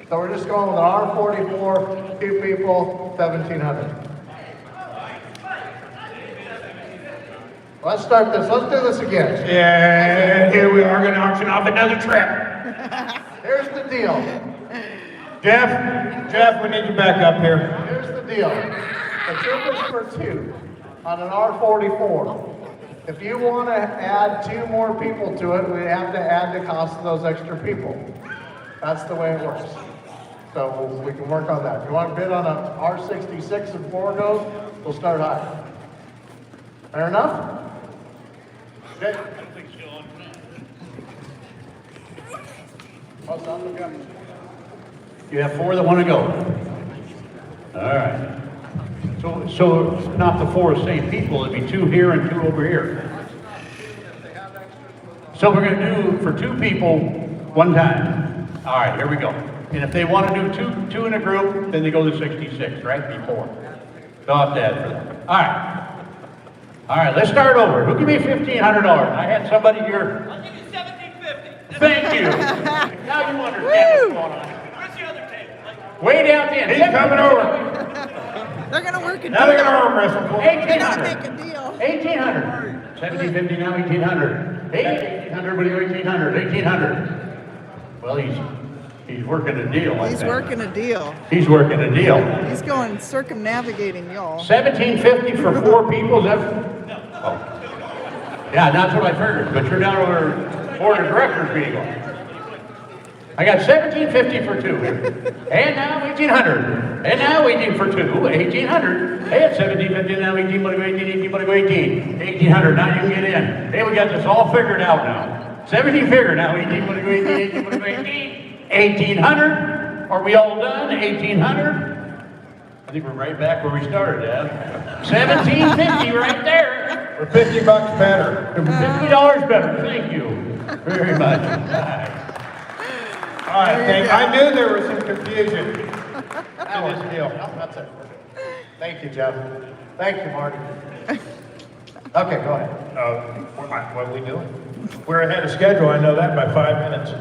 So we're just going with an R44, 2 people, 1,700. Let's start this. Let's do this again. Yeah, here we are going to auction off another trip. Here's the deal. Jeff, we need you back up here. Here's the deal. The trip is for 2 on an R44. If you want to add 2 more people to it, we have to add the cost of those extra people. That's the way it works. So we can work on that. If you want to bid on an R66 and 4 goes, we'll start high. Fair enough? Okay. You have 4 that want to go. All right. So not the 4 same people, it'd be 2 here and 2 over here. So we're gonna do for 2 people, 1 time. All right, here we go. And if they want to do two in a group, then they go to 66, right, before. They'll have to add for that. All right, let's start over. Who give me $1,500? I had somebody here. I'll give you $1,750. Thank you. Now you understand what's going on. Where's the other table? Way down at the end. He's coming over. They're gonna work a Now they're going to arm wrestle for 1,800. Make a deal. 1,800. 1,750 now, 1,800. Hey, 1,800, what do you 1,800? 1,800. Well, he's working a deal. I He's think. working a deal. He's working a deal. He's going circumnavigating y'all. 1,750 for 4 people. Is that? Oh. Yeah, that's what I figured. But you're down over board of directors meeting. I got 1,750 for 2 here. And now 1,800. And now 18 for 2. 1,800. Hey, it's 1,750 now. 18, but 18, 18, but 18. 1,800. Now you can get in. Hey, we got this all figured out now. 17 figure now. 18, but 18, 18, but 18. 1,800. Are we all done? 1,800. I think we're right back where we started, Dad. 1,750 right there. We're $50 better. $50 better. Thank you very much. All right, I knew there was some confusion in this deal. That's it. Thank you, Jeff. Thank you, Marty. Okay, go ahead. What are we doing? We're ahead of schedule. I know that by 5 minutes.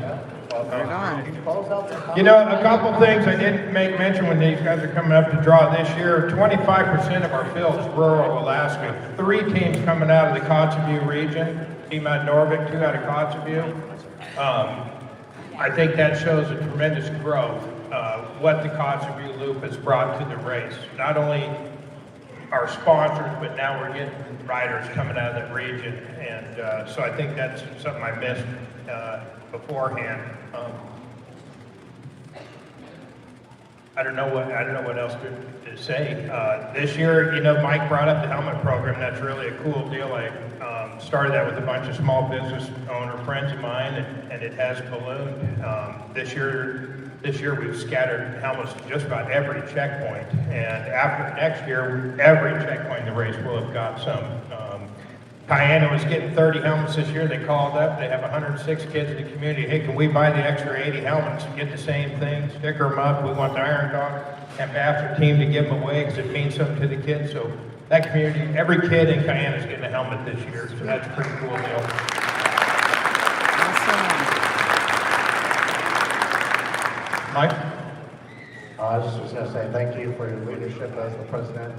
You know, a couple things I didn't make mention when these guys are coming up to draw this year. 25% of our field's rural Alaska. 3 teams coming out of the Kotzebue region. Team out of Norvik, 2 out of Kotzebue. I think that shows a tremendous growth, what the Kotzebue Loop has brought to the race. Not only our sponsors, but now we're getting riders coming out of that region. And so I think that's something I missed beforehand. I don't know what else to say. This year, you know, Mike brought up the helmet program. That's really a cool deal. I started that with a bunch of small business owner friends of mine, and it has ballooned. This year we've scattered helmets to just about every checkpoint, and after next year, every checkpoint in the race will have got some. Cayenne was getting 30 helmets this year. They called up. They have 106 kids in the community. Hey, can we buy the extra 80 helmets and get the same thing, sticker them up? We want the Iron Dog ambassador team to give them away because it means something to the kids. So that community, every kid in Cayenne is getting a helmet this year. So that's a pretty cool deal. Mike? I just was going to say thank you for your leadership as the president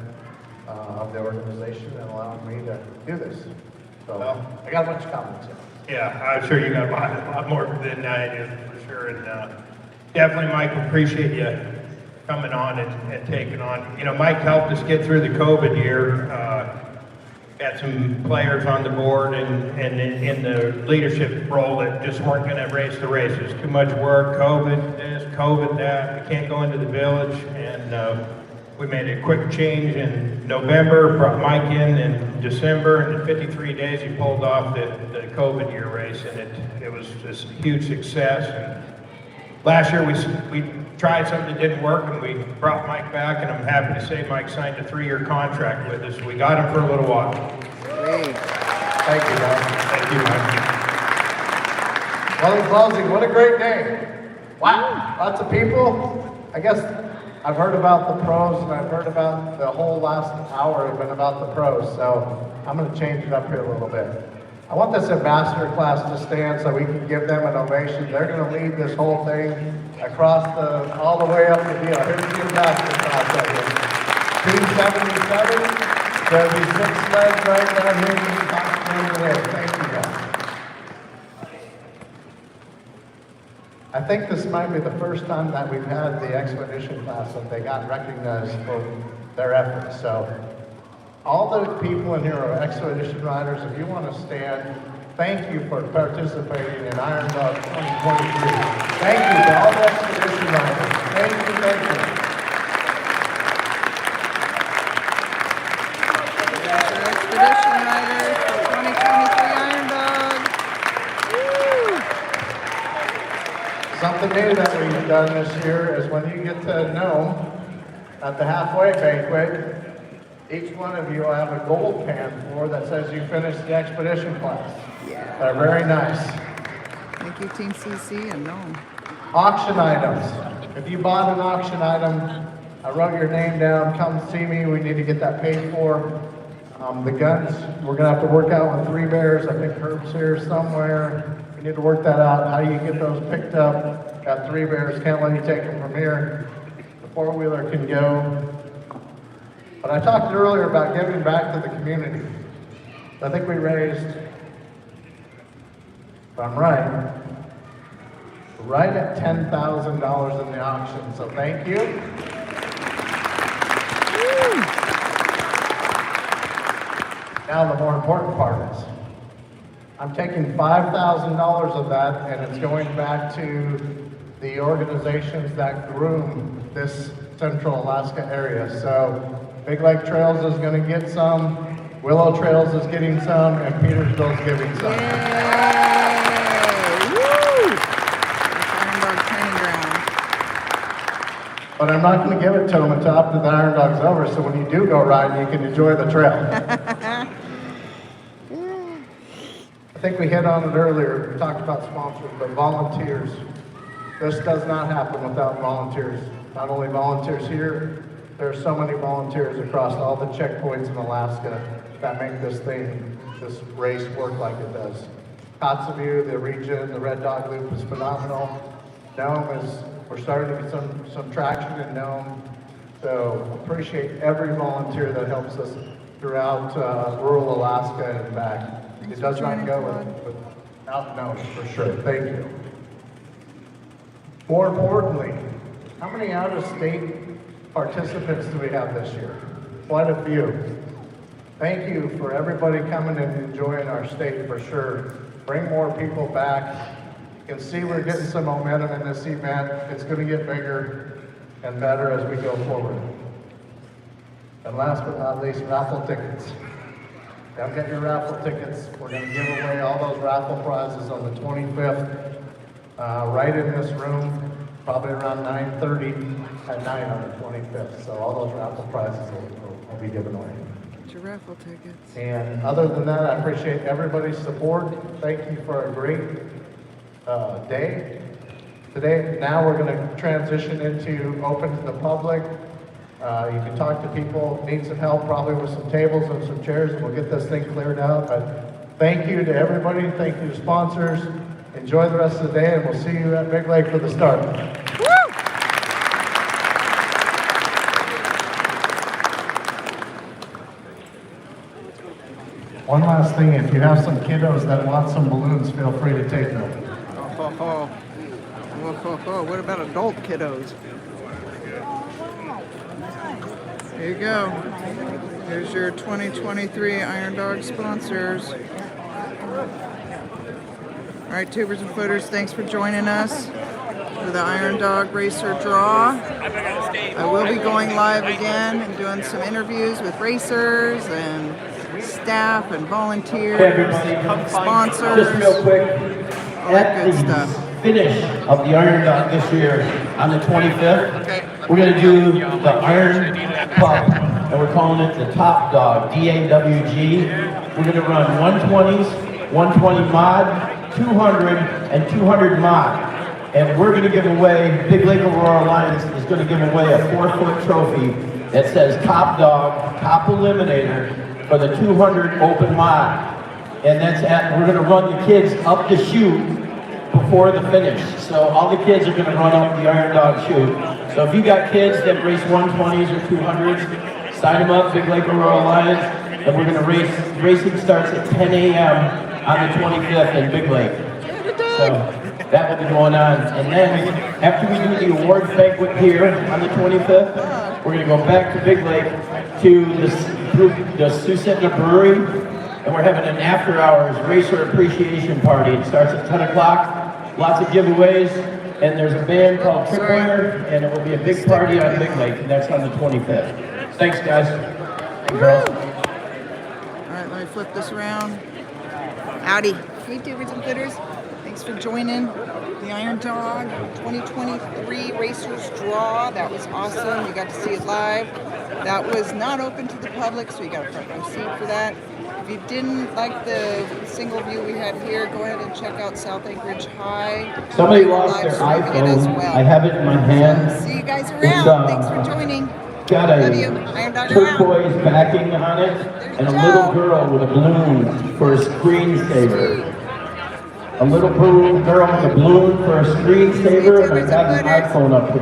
of the organization and allowing me to do this. So I got a bunch of comments here. Yeah, I'm sure you got a lot more than I do, for sure. And definitely, Mike, appreciate you coming on and taking on. You know, Mike helped us get through the COVID year. Got some players on the board and in the leadership role that just weren't going to race the races. Too much work, COVID this, COVID that. We can't go into the village. And we made a quick change in November, brought Mike in December, and in 53 days he pulled off the COVID year race, and it was just a huge success. And last year we tried something that didn't work, and we brought Mike back, and I'm happy to say Mike signed a 3-year contract with us. We got him for a little while. Great. Thank you, guys. Thank you, Mike. Well, in closing, what a great day. Wow, lots of people. I guess I've heard about the pros and I've heard about the whole last hour has been about the pros, so I'm going to change it up here a little bit. I want this ambassador class to stand so we can give them an ovation. They're going to lead this whole thing across all the way up the deal. Here's the ambassador class right here. Team 77, there'll be 6 sleds right down here in the top corner there. Thank you, guys. I think this might be the first time that we've had the expedition class that they got recognized for their efforts. So all the people in here are expedition riders. If you want to stand, thank you for participating in Iron Dog 2023. Thank you to all the expedition riders. Thank you, thank you. Expedition Riders for 2023 Iron Dog. Woo! Something new that we've done this year is when you get to Nome at the halfway banquet, each one of you will have a gold pan for that says you finished the expedition class. Yeah. They're very nice. Thank you, Team CC and Nome. Auction items. If you bought an auction item, I wrote your name down, come see me, we need to get that paid for. The guns, we're gonna have to work out with 3 Bears. I think Herb's here somewhere. We need to work that out, how you get those picked up. Got 3 Bears, can't let you take them from here. The 4-wheeler can go. But I talked earlier about giving back to the community. I think we raised, if I'm right at $10,000 in the auction, so thank you. Woo! Now the more important part is, I'm taking $5,000 of that and it's going back to the organizations that groom this Central Alaska area. So Big Lake Trails is going to get some, Willow Trails is getting some, and Petersville's giving some. Yay! Woo! Iron Dog training ground. But I'm not going to give it to them until after the Iron Dog's over, so when you do go riding, you can enjoy the trail. I think we hit on it earlier, we talked about sponsors, but volunteers. This does not happen without volunteers. Not only volunteers here, there are so many volunteers across all the checkpoints in Alaska that make this race work like it does. Kotzebue, the region, the Red Dog Loop is phenomenal. Nome we're starting to get some traction in Nome. So appreciate every volunteer that helps us throughout rural Alaska and back. It does not go without Nome, for sure. Thank you. More importantly, how many out-of-state participants do we have this year? Quite a few. Thank you for everybody coming and enjoying our state for sure. Bring more people back. You can see we're getting some momentum in this event. It's going to get bigger and better as we go forward. And last but not least, raffle tickets. Now get your raffle tickets. We're going to give away all those raffle prizes on the 25th, right in this room, probably around 9:30 at night on the 25th. So all those raffle prizes will be given away. Get your raffle tickets. And other than that, I appreciate everybody's support. Thank you for a great day. Today, now we're going to transition into open to the public. You can talk to people, need some help probably with some tables and some chairs, and we'll get this thing cleared out. But thank you to everybody. Thank you to sponsors. Enjoy the rest of the day, and we'll see you at Big Lake for the start. One last thing, if you have some kiddos that want some balloons, feel free to take them. What about adult kiddos? There you go. Here's your 2023 Iron Dog sponsors. All right, tubers and footers, thanks for joining us for the Iron Dog Racer Draw. I will be going live again and doing some interviews with racers and staff and volunteers, sponsors, Just real quick, all that good stuff. Finish of the Iron Dog this year on the 25th. We're going to do the Iron Pup, and we're calling it the Top Dog, DAWG. we're gonna run 120s, 120 mod, 200, and 200 mod. And we're gonna give away, Big Lake Aurora Alliance is gonna give away a 4-foot trophy that says Top Dog, Top Eliminator for the 200 open mod. And we're gonna run the kids up the chute before the finish. So all the kids are gonna run up the Iron Dog chute. So if you got kids that race 120s or 200s, sign them up, Big Lake Aurora Alliance, and we're gonna racing starts at 10 a.m. on the 25th in Big Lake. So that will be going on. And then after we do the awards banquet here on the 25th, we're gonna go back to Big Lake to the Susitna Brewery, and we're having an after-hours racer appreciation party. It starts at 10 o'clock, lots of giveaways, and there's a band called Tripwire, and it will be a big party on Big Lake, and that's on the 25th. Thanks, guys. And girls. All right, let me flip this around. Howdy. Hey, tubers and footers. Thanks for joining the Iron Dog 2023 Racers Draw. That was awesome. You got to see it live. That was not open to the public, so you got a front row seat for that. If you didn't like the single view we had here, go ahead and check out South Anchorage High. Somebody We're lost live their streaming it as iPhone. well. I have it in my hand. See you guys It's, around. Thanks for joining. Got Love you. a Iron Dog around. turquoise backing on it, and a little girl with a balloon for a screensaver. A little girl with a balloon for a screensaver, and I got an iPhone up here.